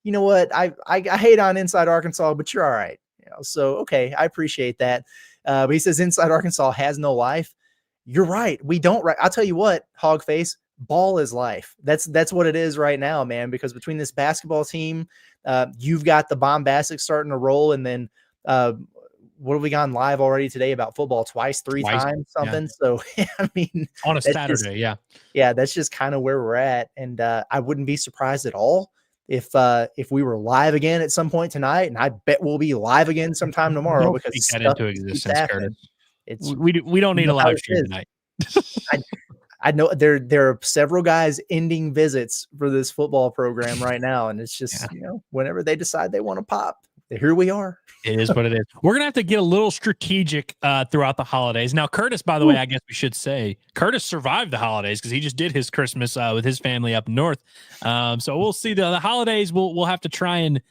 you know what? I hate on Inside Arkansas, but you're all right. So, okay, I appreciate that. But he says Inside Arkansas has no life. You're right. We don't. I'll tell you what, Hogface, ball is life. That's what it is right now, man, because between this basketball team, you've got the Bombastic starting to roll, and then what have we gone live already today about football twice, three times, something. Yeah. So I mean, on a Saturday, that's just kind of where we're at, and I wouldn't be surprised at all if we were live again at some point tonight, and I bet we'll be live again sometime tomorrow because that into existence, Curtis. We don't need a live stream tonight. I know there are several guys ending visits for this football program right now, and it's just whenever they decide they want to pop, here we are. It is what it is. We're gonna have to get a little strategic throughout the holidays. Now, Curtis, by the way, I guess we should say Curtis survived the holidays because he just did his Christmas with his family up north. So we'll see the holidays. We'll have to try and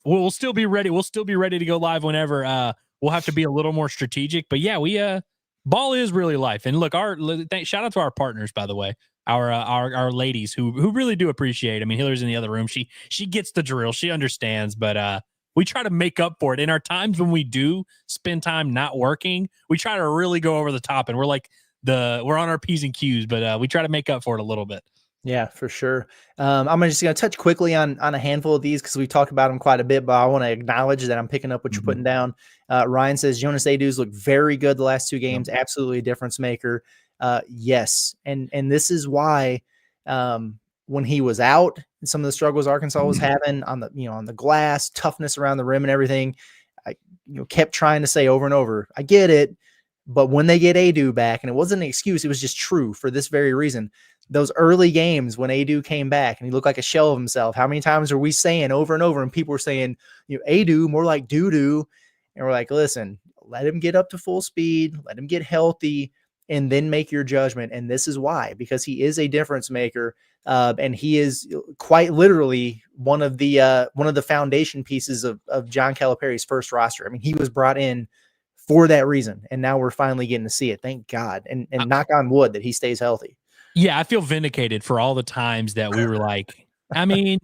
we'll still be ready. We'll still be ready to go live whenever. We'll have to be a little more strategic, but yeah, ball is really life. And look, shout out to our partners, by the way, our ladies who really do appreciate. I mean, Hillary's in the other room. She gets the drill. She understands, but we try to make up for it. In our times when we do spend time not working, we try to really go over the top, and we're like we're on our P's and Q's, but we try to make up for it a little bit. Yeah, for sure. I'm just going to touch quickly on a handful of these because we've talked about them quite a bit, but I want to acknowledge that I'm picking up what you're putting down. Ryan says Jonas Adu's looked very good the last 2 games. Absolutely a difference maker. Yes. And this is why when he was out, some of the struggles Arkansas was having on the glass, toughness around the rim and everything, I kept trying to say over and over, I get it. But when they get Adu back, and it wasn't an excuse, it was just true for this very reason. Those early games when Adu came back and he looked like a shell of himself, how many times are we saying over and over, and people were saying, Adu, more like doo-doo. And we're like, listen, let him get up to full speed, let him get healthy, and then make your judgment. And this is why, because he is a difference maker. And he is quite literally one of the foundation pieces of John Calipari's first roster. I mean, he was brought in for that reason, and now we're finally getting to see it. Thank God, and knock on wood that he stays healthy. Yeah, I feel vindicated for all the times that we were like, I mean,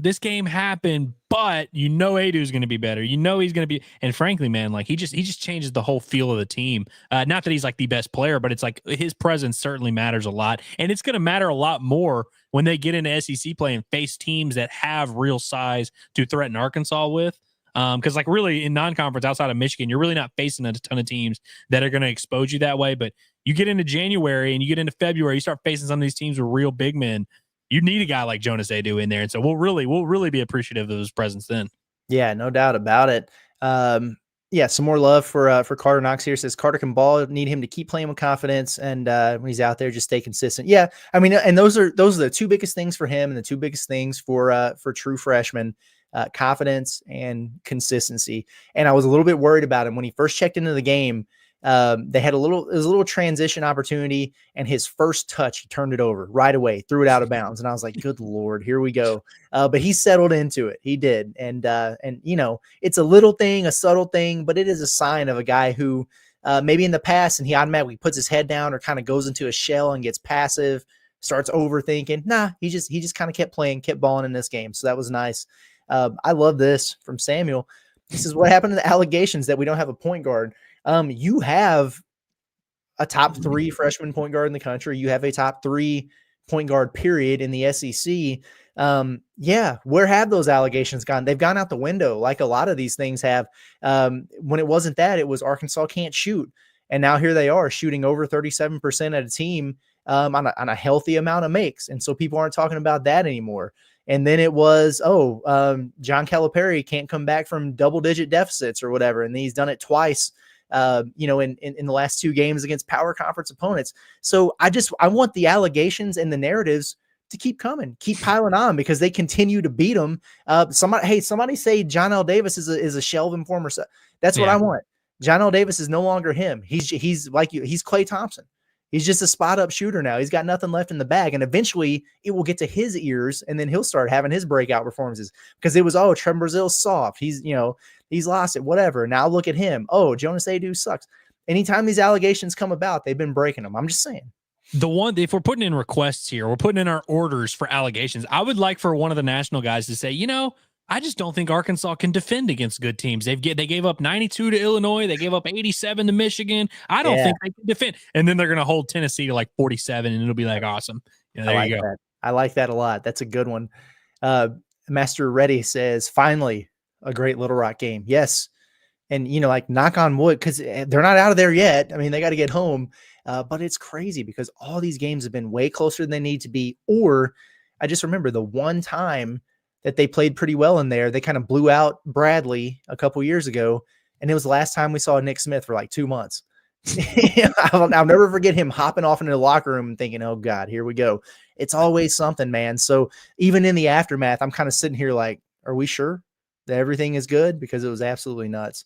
this game happened, but Adu's going to be better. He's going to be, and frankly, man, like he just changes the whole feel of the team. Not that he's like the best player, but it's like his presence certainly matters a lot, and it's going to matter a lot more when they get into SEC play and face teams that have real size to threaten Arkansas with. Because like really in non-conference outside of Michigan, you're really not facing a ton of teams that are going to expose you that way. But you get into January and you get into February, you start facing some of these teams with real big men. You need a guy like Jonas Adu in there, and so we'll really be appreciative of his presence then. Yeah, no doubt about it. Yeah, some more love for Carter Knox here. Says Carter can ball, need him to keep playing with confidence, and when he's out there, just stay consistent. Yeah, I mean, and those are the 2 biggest things for him, and the 2 biggest things for true freshmen. Confidence and consistency. And I was a little bit worried about him when he first checked into the game. They had it was a little transition opportunity, and his first touch, he turned it over right away, threw it out of bounds. And I was like, good Lord, here we go. But he settled into it. He did. And it's a little thing, a subtle thing, but it is a sign of a guy who maybe in the past, and he automatically puts his head down or kind of goes into a shell and gets passive, starts overthinking. Nah, he just kind of kept playing, kept balling in this game. So that was nice. I love this from Samuel. This is what happened to the allegations that we don't have a point guard. You have a top 3 freshman point guard in the country. You have a top 3 point guard period in the SEC. Yeah, where have those allegations gone? They've gone out the window like a lot of these things have. When it wasn't that, it was Arkansas can't shoot. And now here they are shooting over 37% at a team on a healthy amount of makes. And so people aren't talking about that anymore. And then it was, John Calipari can't come back from double-digit deficits or whatever. And he's done it twice, in the last 2 games against power conference opponents. So I want the allegations and the narratives to keep coming, keep piling on, because they continue to beat them. Somebody say John L. Davis is a shell of him former. That's what I want. John L. Davis is no longer him. He's like you. He's Klay Thompson. He's just a spot-up shooter now. He's got nothing left in the bag, and eventually it will get to his ears, and then he'll start having his breakout performances because it was, Trevor Brazil's soft. He's lost it, whatever. Now look at him. Jonas Adu sucks. Anytime these allegations come about, they've been breaking them. I'm just saying. If we're putting in requests here, we're putting in our orders for allegations. I would like for one of the national guys to say, I just don't think Arkansas can defend against good teams. They gave up 92 to Illinois. They gave up 87 to Michigan. I don't think they can defend. And then they're going to hold Tennessee to like 47, and it'll be like awesome. There you go. That. I like that a lot. That's a good one. Master Reddy says, finally, a great Little Rock game. Yes. And, like knock on wood, because they're not out of there yet. I mean, they got to get home. But it's crazy because all these games have been way closer than they need to be. Or I just remember the one time that they played pretty well in there. They kind of blew out Bradley a couple years ago, and it was the last time we saw Nick Smith for like 2 months. I'll never forget him hopping off into the locker room and thinking, oh God, here we go. It's always something, man. So even in the aftermath, I'm kind of sitting here like, are we sure that everything is good? Because it was absolutely nuts.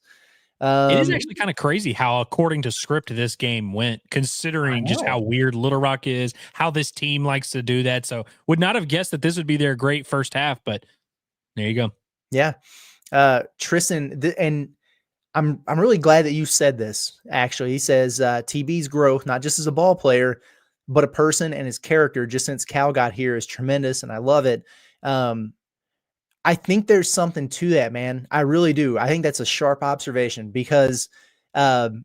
It is actually kind of crazy how, according to script, this game went, considering just how weird Little Rock is, how this team likes to do that. So would not have guessed that this would be their great first half, but there you go. Yeah. Tristan, and I'm really glad that you said this, actually. He says TB's growth, not just as a ball player, but a person and his character just since Cal got here is tremendous, and I love it. I think there's something to that, man. I really do. I think that's a sharp observation because um,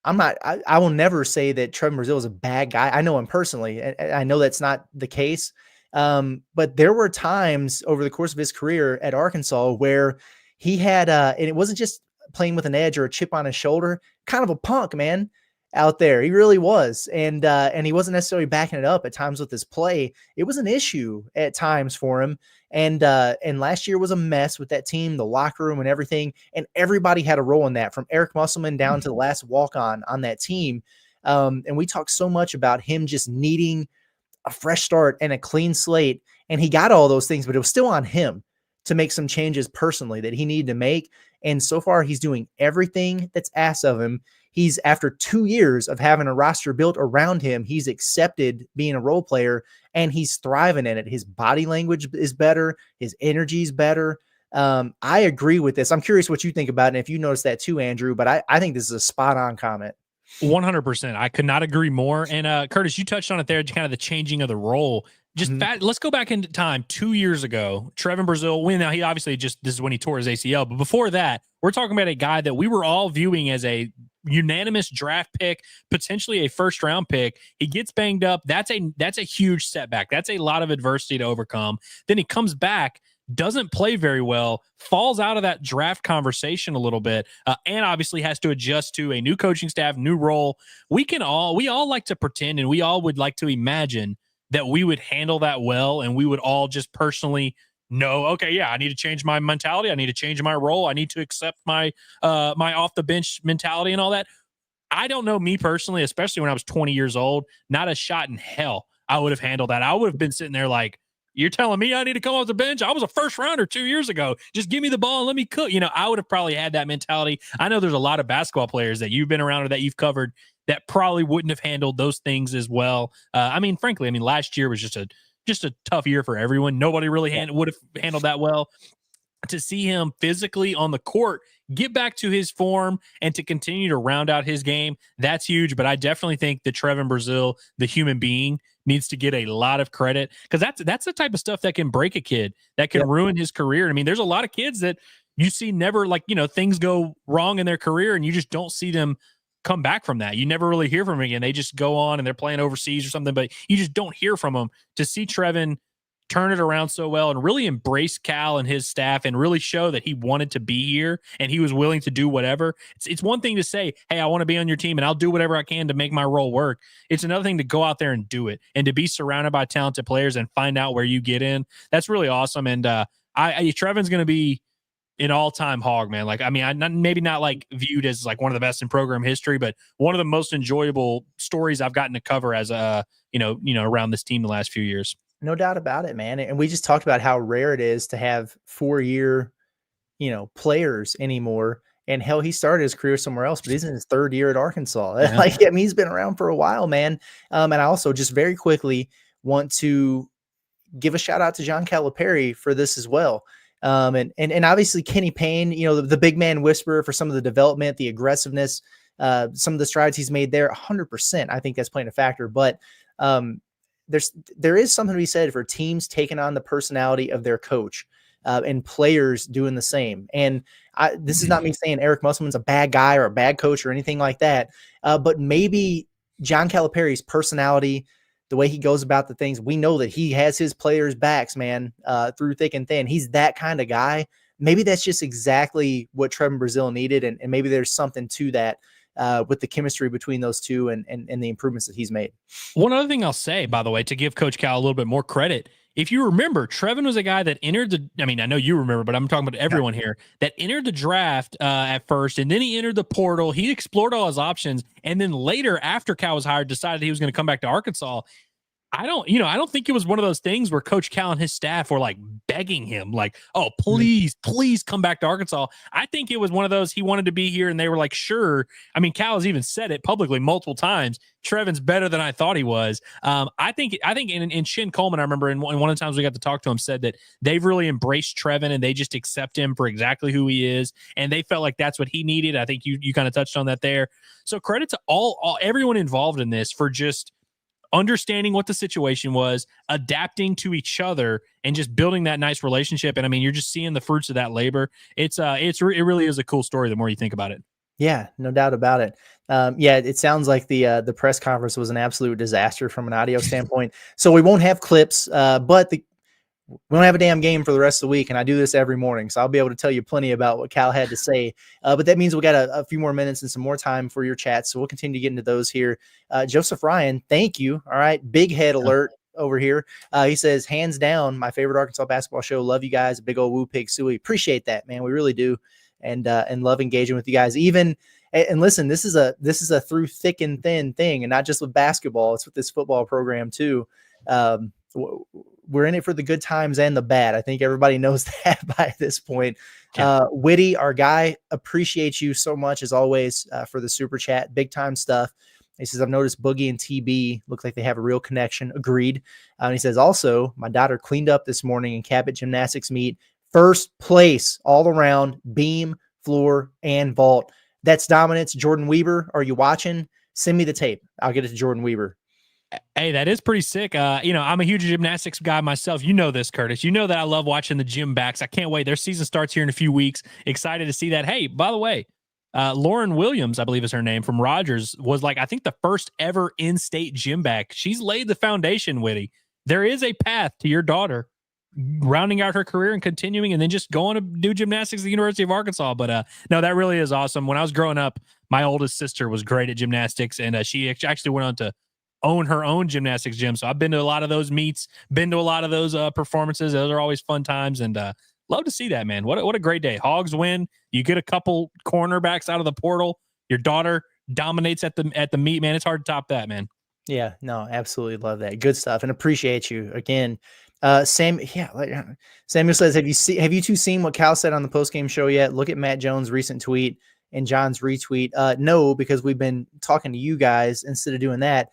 I will never say that Trevor Brazile is a bad guy. I know him personally, and I know that's not the case. But there were times over the course of his career at Arkansas where he had, and it wasn't just playing with an edge or a chip on his shoulder, kind of a punk, man, out there. He really was. And he wasn't necessarily backing it up at times with his play. It was an issue at times for him. And last year was a mess with that team, the locker room and everything. And everybody had a role in that, from Eric Musselman down to the last walk-on on that team. And we talk so much about him just needing a fresh start and a clean slate. And he got all those things, but it was still on him to make some changes personally that he needed to make. And so far, he's doing everything that's asked of him. He's, after 2 years of having a roster built around him, he's accepted being a role player and he's thriving in it. His body language is better. His energy is better. I agree with this. I'm curious what you think about it, and if you noticed that too, Andrew, but I think this is a spot on comment. 100%. I could not agree more. And Curtis, you touched on it there, kind of the changing of the role. Just let's go back into time 2 years ago. Trevor Brazile, now he obviously this is when he tore his ACL, but before that, we're talking about a guy that we were all viewing as a unanimous draft pick, potentially a first round pick. He gets banged up. That's a huge setback. That's a lot of adversity to overcome. Then he comes back, doesn't play very well, falls out of that draft conversation a little bit, and obviously has to adjust to a new coaching staff, new role. We all like to pretend, and we all would like to imagine that we would handle that well, and we would all just personally know, okay, yeah, I need to change my mentality. I need to change my role. I need to accept my my off the bench mentality and all that. I don't know, me personally, especially when I was 20 years old, not a shot in hell I would have handled that. I would have been sitting there like, you're telling me I need to come off the bench? I was a first rounder 2 years ago. Just give me the ball and let me cook. I would have probably had that mentality. I know there's a lot of basketball players that you've been around or that you've covered that probably wouldn't have handled those things as well. Frankly, last year was just a tough year for everyone. Nobody really would have handled that well. To see him physically on the court get back to his form and to continue to round out his game, that's huge. But I definitely think that Trevor Brazile, the human being, needs to get a lot of credit, because that's the type of stuff that can break a kid, that can ruin his career. There's a lot of kids that you see never, things go wrong in their career and you just don't see them come back from that. You never really hear from them again. They just go on and they're playing overseas or something, but you just don't hear from them. To see Trevin turn it around so well and really embrace Cal and his staff and really show that he wanted to be here and he was willing to do whatever. It's one thing to say, hey, I want to be on your team and I'll do whatever I can to make my role work. It's another thing to go out there and do it, and to be surrounded by talented players and find out where you get in. That's really awesome. And Trevin's going to be an all-time hog, man. Maybe not like viewed as like one of the best in program history, but one of the most enjoyable stories I've gotten to cover as around this team the last few years. No doubt about it, man. And we just talked about how rare it is to have 4-year, players anymore. And hell, he started his career somewhere else, but he's in his 3rd year at Arkansas. Yeah. He's been around for a while, man. And I also just very quickly want to give a shout out to John Calipari for this as well. And obviously Kenny Payne, the big man whisperer, for some of the development, the aggressiveness, some of the strides he's made there, 100%. I think that's playing a factor, but there is something to be said for teams taking on the personality of their coach, and players doing the same. And this is not me saying Eric Musselman's a bad guy or a bad coach or anything like that. But maybe John Calipari's personality, the way he goes about the things, we know that he has his players' backs, man, through thick and thin. He's that kind of guy. Maybe that's just exactly what Trevor Brazile needed. And maybe there's something to that. With the chemistry between those two and the improvements that he's made. One other thing I'll say, by the way, to give Coach Cal a little bit more credit, if you remember, Trevin was a guy that entered I know you remember, but I'm talking about everyone here, that entered the draft at first, and then he entered the portal. He explored all his options, and then later, after Cal was hired, decided he was going to come back to Arkansas. I don't think it was one of those things where Coach Cal and his staff were like begging him, like, oh, please come back to Arkansas. I think it was one of those, he wanted to be here and they were like, sure. Cal has even said it publicly multiple times. Trevin's better than I thought he was. I think in Shin Coleman, I remember in one of the times we got to talk to him, said that they've really embraced Trevin and they just accept him for exactly who he is. And they felt like that's what he needed. I think you kind of touched on that there. So credit to all everyone involved in this for just understanding what the situation was, adapting to each other, and just building that nice relationship. And I mean, you're just seeing the fruits of that labor. It really is a cool story the more you think about it. Yeah, no doubt about it. Yeah, it sounds like the press conference was an absolute disaster from an audio standpoint. So we won't have clips, but we don't have a damn game for the rest of the week, and I do this every morning, so I'll be able to tell you plenty about what Cal had to say. But that means we got a few more minutes and some more time for your chats, so we'll continue to get into those here. Joseph Ryan, thank you. All right, big head alert over here. He says, hands down, my favorite Arkansas basketball show. Love you guys. Big old woo pig suey. Appreciate that, man. We really do, and love engaging with you guys. Even and listen, this is a through thick and thin thing, and not just with basketball. It's with this football program too. We're in it for the good times and the bad. I think everybody knows that by this point. Witty, our guy, appreciates you so much as always for the super chat. Big time stuff. He says, I've noticed Boogie and TB look like they have a real connection. Agreed. And he says, also, my daughter cleaned up this morning in Cabot Gymnastics meet. First place all around, beam, floor, and vault. That's dominance. Jordan Weaver, are you watching? Send me the tape. I'll get it to Jordan Weaver. Hey, that is pretty sick. I'm a huge gymnastics guy myself. You know this, Curtis. You know that I love watching the gym backs. I can't wait. Their season starts here in a few weeks. Excited to see that. Hey, by the way, Lauren Williams, I believe is her name, from Rogers, was like, I think the first ever in-state gym back. She's laid the foundation, Witty. There is a path to your daughter rounding out her career and continuing and then just going to do gymnastics at the University of Arkansas. But no, that really is awesome. When I was growing up, my oldest sister was great at gymnastics, and she actually went on to own her own gymnastics gym. So I've been to a lot of those meets, been to a lot of those performances. Those are always fun times, and love to see that, man. What a great day. Hogs win. You get a couple cornerbacks out of the portal. Your daughter dominates at the meet, man. It's hard to top that, man. Yeah, no, absolutely love that. Good stuff, and appreciate you again. Samuel says, have you two seen what Cal said on the postgame show yet? Look at Matt Jones' recent tweet and John's retweet. No, because we've been talking to you guys instead of doing that.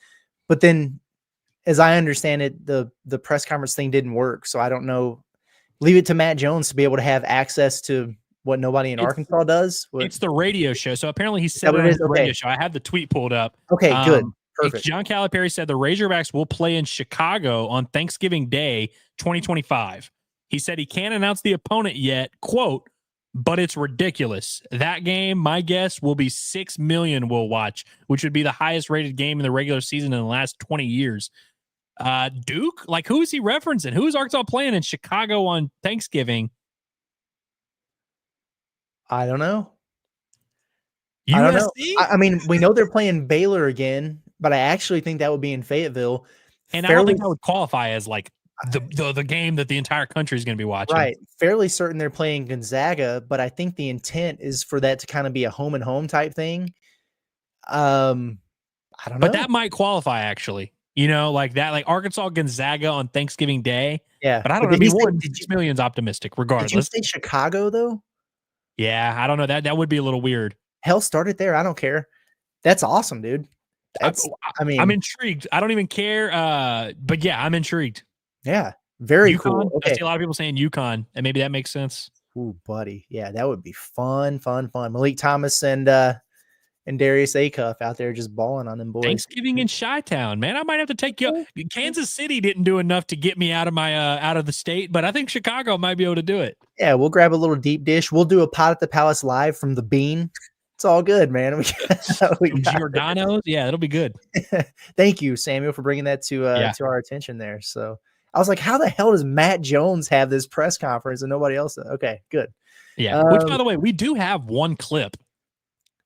But then, as I understand it, the press conference thing didn't work. So I don't know. Leave it to Matt Jones to be able to have access to what nobody in Arkansas does. It's the radio show. So apparently he said it on the radio show. I have the tweet pulled up. Okay, good. Perfect. John Calipari said the Razorbacks will play in Chicago on Thanksgiving Day, 2025. He said he can't announce the opponent yet, quote, but it's ridiculous. That game, my guess, will be 6 million will watch, which would be the highest rated game in the regular season in the last 20 years. Duke, like, who is he referencing? Who is Arkansas playing in Chicago on Thanksgiving? I don't know. USC? I don't know. I mean, we know they're playing Baylor again, but I actually think that would be in Fayetteville. And I don't think that would qualify as like the game that the entire country is going to be watching. Right. Fairly certain they're playing Gonzaga, but I think the intent is for that to kind of be a home and home type thing. I don't know. But that might qualify, actually. You know, like that, like Arkansas Gonzaga on Thanksgiving Day. Yeah. But I don't know. 6 million's optimistic regardless. Did you say Chicago though? Yeah, I don't know. That would be a little weird. Hell, start it there. I don't care. That's awesome, dude. I'm intrigued. I don't even care. But yeah, I'm intrigued. Yeah, very UConn, cool. Okay. I see a lot of people saying UConn, and maybe that makes sense. Ooh, buddy. Yeah, that would be fun. Malik Thomas and Darius Acuff out there just balling on them boys. Thanksgiving in Chi-Town, man. I might have to take you. Kansas City didn't do enough to get me out of my out of the state, but I think Chicago might be able to do it. Yeah, we'll grab a little deep dish. We'll do a Pot at the Palace live from the Bean. It's all good, man. Giordano's, yeah, it'll be good. Thank you, Samuel, for bringing that to our attention there. So I was like, how the hell does Matt Jones have this press conference and nobody else does? Okay, good. Yeah, which, by the way, we do have one clip.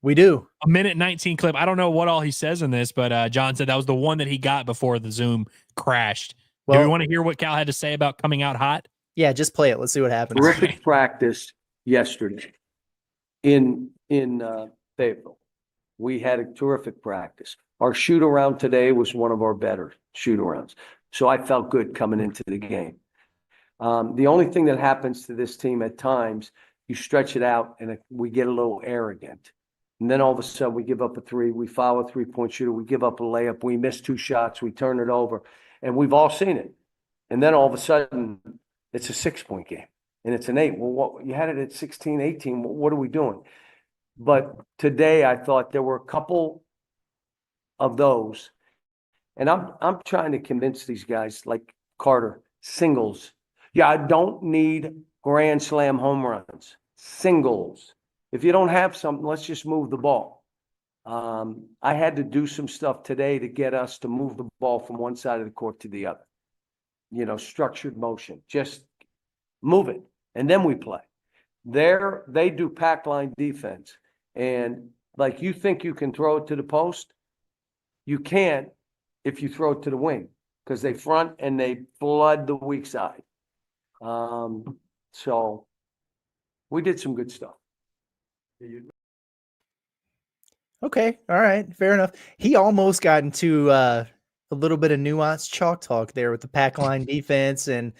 We do. A 1:19 clip. I don't know what all he says in this, but John said that was the one that he got before the Zoom crashed. Well, do we want to hear what Cal had to say about coming out hot? Yeah, just play it. Let's see what happens. Terrific practice yesterday in Fayetteville. We had a terrific practice. Our shoot around today was one of our better shoot arounds. So I felt good coming into the game. The only thing that happens to this team at times, you stretch it out and we get a little arrogant. And then all of a sudden we give up a three, we foul a 3-point shooter, we give up a layup, we miss 2 shots, we turn it over. And we've all seen it. And then all of a sudden it's a 6-point game and it's an 8. Well, what you had it at 16, 18. What are we doing? But today I thought there were a couple of those And I'm trying to convince these guys like Carter, singles. Yeah, I don't need grand slam home runs. Singles. If you don't have something, let's just move the ball. I had to do some stuff today to get us to move the ball from one side of the court to the other. Structured motion. Just move it. And then we play. They do pack line defense. And like you think you can throw it to the post, you can't if you throw it to the wing because they front and they flood the weak side. So we did some good stuff. Okay. All right. Fair enough. He almost got into a little bit of nuanced chalk talk there with the pack line defense and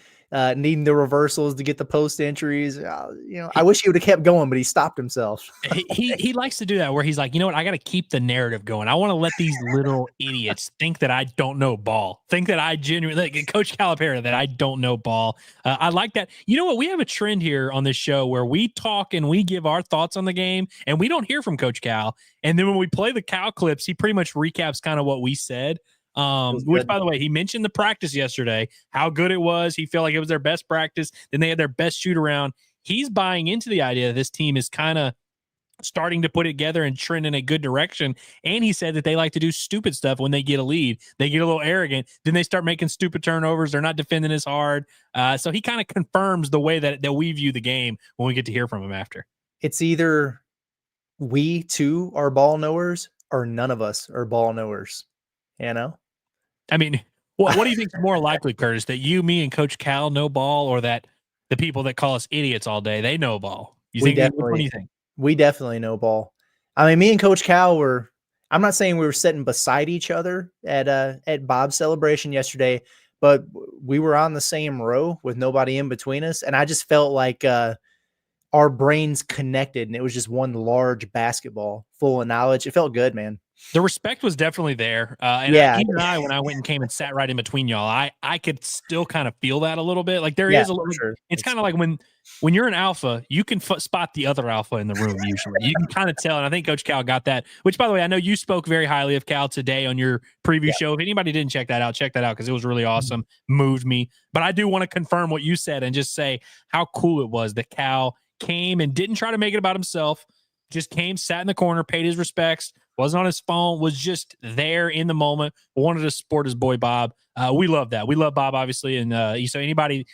needing the reversals to get the post entries. I wish he would have kept going, but he stopped himself. he likes to do that where he's like, you know what? I got to keep the narrative going. I want to let these little idiots think that I don't know ball, think that I genuinely, like Coach Calipari, that I don't know ball. I like that. You know what? We have a trend here on this show where we talk and we give our thoughts on the game and we don't hear from Coach Cal. And then when we play the Cal clips, he pretty much recaps kind of what we said. Which, by the way, he mentioned the practice yesterday, how good it was. He felt like it was their best practice. Then they had their best shoot around. He's buying into the idea that this team is kind of starting to put it together and trend in a good direction. And he said that they like to do stupid stuff when they get a lead. They get a little arrogant. Then they start making stupid turnovers. They're not defending as hard. So he kind of confirms the way that we view the game when we get to hear from him after. It's either we too are ball knowers or none of us are ball knowers. I mean, what do you think is more likely, Curtis, that you, me, and Coach Cal know ball, or that the people that call us idiots all day, they know ball? What do you think? We definitely know ball. I mean, me and Coach Cal I'm not saying we were sitting beside each other at Bob's celebration yesterday, but we were on the same row with nobody in between us. And I just felt like our brains connected and it was just one large basketball full of knowledge. It felt good, man. The respect was definitely there. And yeah. Even when I went and came and sat right in between y'all, I could still kind of feel that a little bit. Like there is a little, sure. It's kind of like when you're an alpha, you can spot the other alpha in the room. Usually you can kind of tell. And I think Coach Cal got that, which, by the way, I know you spoke very highly of Cal today on your preview show. If anybody didn't check that out because it was really awesome. Moved me. But I do want to confirm what you said and just say how cool it was that Cal came and didn't try to make it about himself. Just came, sat in the corner, paid his respects, wasn't on his phone, was just there in the moment, wanted to support his boy Bob. We love that. We love Bob, obviously. And so anybody,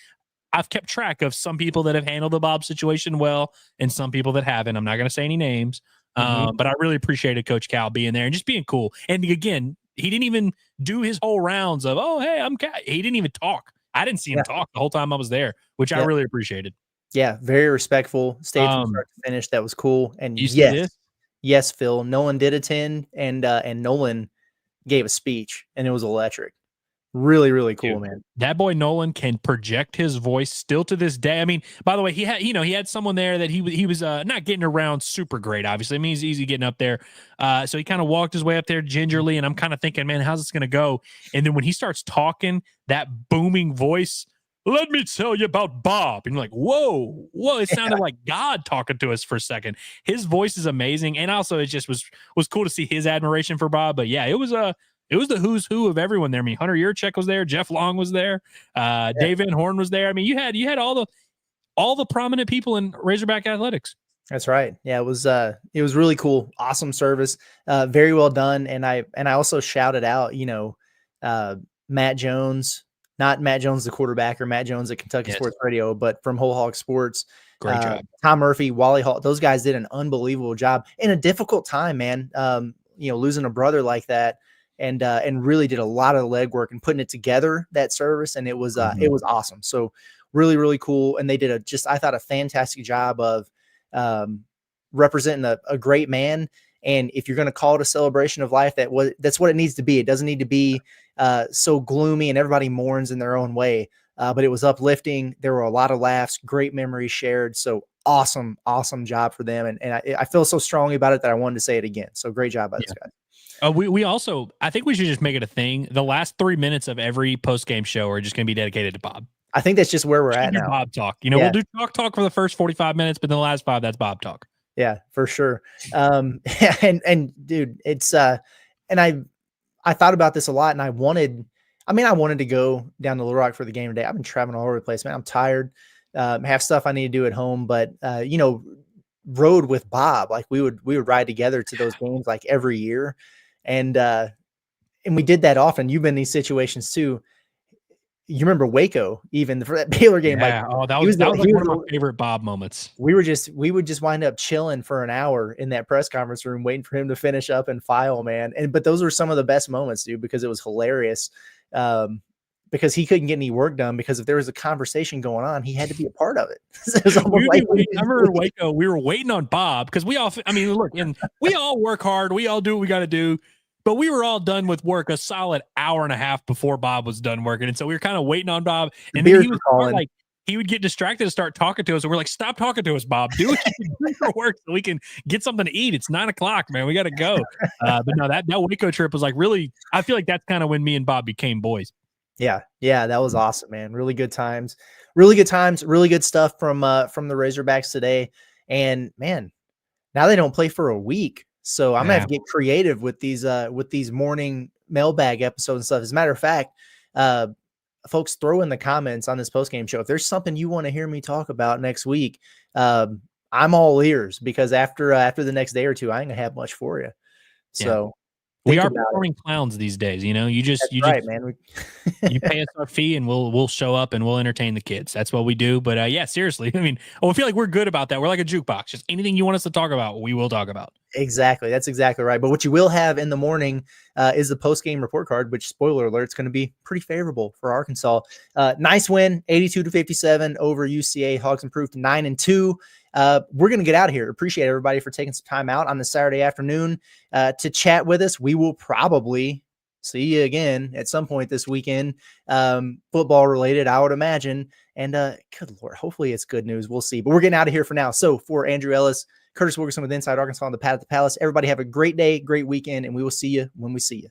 I've kept track of some people that have handled the Bob situation well and some people that haven't. I'm not going to say any names, but I really appreciated Coach Cal being there and just being cool. And again, he didn't even do his whole rounds of, oh, hey, I'm Cal. He didn't even talk. I didn't see him talk the whole time I was there, which I really appreciated. Yeah, very respectful. Stayed from start to finish. That was cool. And yes, Phil, Nolan did attend, and Nolan gave a speech, and it was electric. Really, really cool, man. That boy Nolan can project his voice still to this day. I mean, by the way, he had someone there that he was not getting around super great, obviously. I mean, he's easy getting up there. So he kind of walked his way up there gingerly, and I'm kind of thinking, man, how's this going to go? And then when he starts talking, that booming voice, let me tell you about Bob. And you're like, whoa, it sounded like God talking to us for a second. His voice is amazing. And also it just was cool to see his admiration for Bob. But yeah, it was the who's who of everyone there. I mean, Hunter Yurchek was there. Jeff Long was there. Dave Van Horn was there. I mean, you had all the prominent people in Razorback athletics. That's right. Yeah, it was really cool. Awesome service. Very well done. And I also shouted out, Matt Jones, not Matt Jones, the quarterback, or Matt Jones at Kentucky Sports Radio, but from Whole Hog Sports. Great job. Tom Murphy, Wally Hall, those guys did an unbelievable job in a difficult time, man. Losing a brother like that, and really did a lot of legwork and putting it together, that service, and it was awesome. So really, really cool. And they did I thought a fantastic job of representing a great man. And if you're going to call it a celebration of life, that's what it needs to be. It doesn't need to be so gloomy and everybody mourns in their own way. But it was uplifting. There were a lot of laughs, great memories shared. So awesome job for them. And I feel so strongly about it that I wanted to say it again. So great job by this guy. We also, I think we should just make it a thing. The last 3 minutes of every post-game show are just going to be dedicated to Bob. I think that's just where we're at now. Bob talk. We'll do talk for the first 45 minutes, but then the last 5, that's Bob talk. Yeah, for sure. And dude, it's and I thought about this a lot, and I wanted to go down to Little Rock for the game today. I've been traveling all over the place, man. I'm tired. Have stuff I need to do at home, but rode with Bob. Like we would ride together to those games like every year. And we did that often. You've been in these situations too. You remember Waco, even for that Baylor game. Yeah. Like, that was like one of my favorite Bob moments. We would just wind up chilling for an hour in that press conference room, waiting for him to finish up and file, man. But those were some of the best moments, dude, because it was hilarious. Because he couldn't get any work done, because if there was a conversation going on, he had to be a part of it. I remember Waco, we were waiting on Bob because we all work hard. We all do what we got to do. But we were all done with work a solid hour and a half before Bob was done working. And so we were kind of waiting on Bob. And then he would get distracted and start talking to us. And we're like, stop talking to us, Bob. Do what you can do for work so we can get something to eat. It's 9:00, man. We got to go. But no, that Waco trip was like really, I feel like that's kind of when me and Bob became boys. Yeah. That was awesome, man. Really good times. Really good stuff from the Razorbacks today. And man, now they don't play for a week. So I'm gonna have to get creative with these morning mailbag episodes and stuff. As a matter of fact, folks, throw in the comments on this postgame show if there's something you want to hear me talk about next week. I'm all ears, because after the next day or two, I ain't gonna have much for you. So we are performing clowns these days. Man. You pay us our fee and we'll show up and we'll entertain the kids. That's what we do. But yeah, seriously, I mean, I feel like we're good about that. We're like a jukebox. Just anything you want us to talk about, we will talk about. Exactly. That's exactly right. But what you will have in the morning is the post-game report card, which, spoiler alert, it's going to be pretty favorable for Arkansas. Nice win, 82-57 over UCA. Hogs improved to 9-2. We're going to get out of here. Appreciate everybody for taking some time out on the Saturday afternoon to chat with us. We will probably see you again at some point this weekend, football related, I would imagine. And good Lord, hopefully it's good news. We'll see. But we're getting out of here for now. So for Andrew Ellis, Curtis Wilkerson with Inside Arkansas on the Pad at the Palace, everybody have a great day, great weekend, and we will see you when we see you.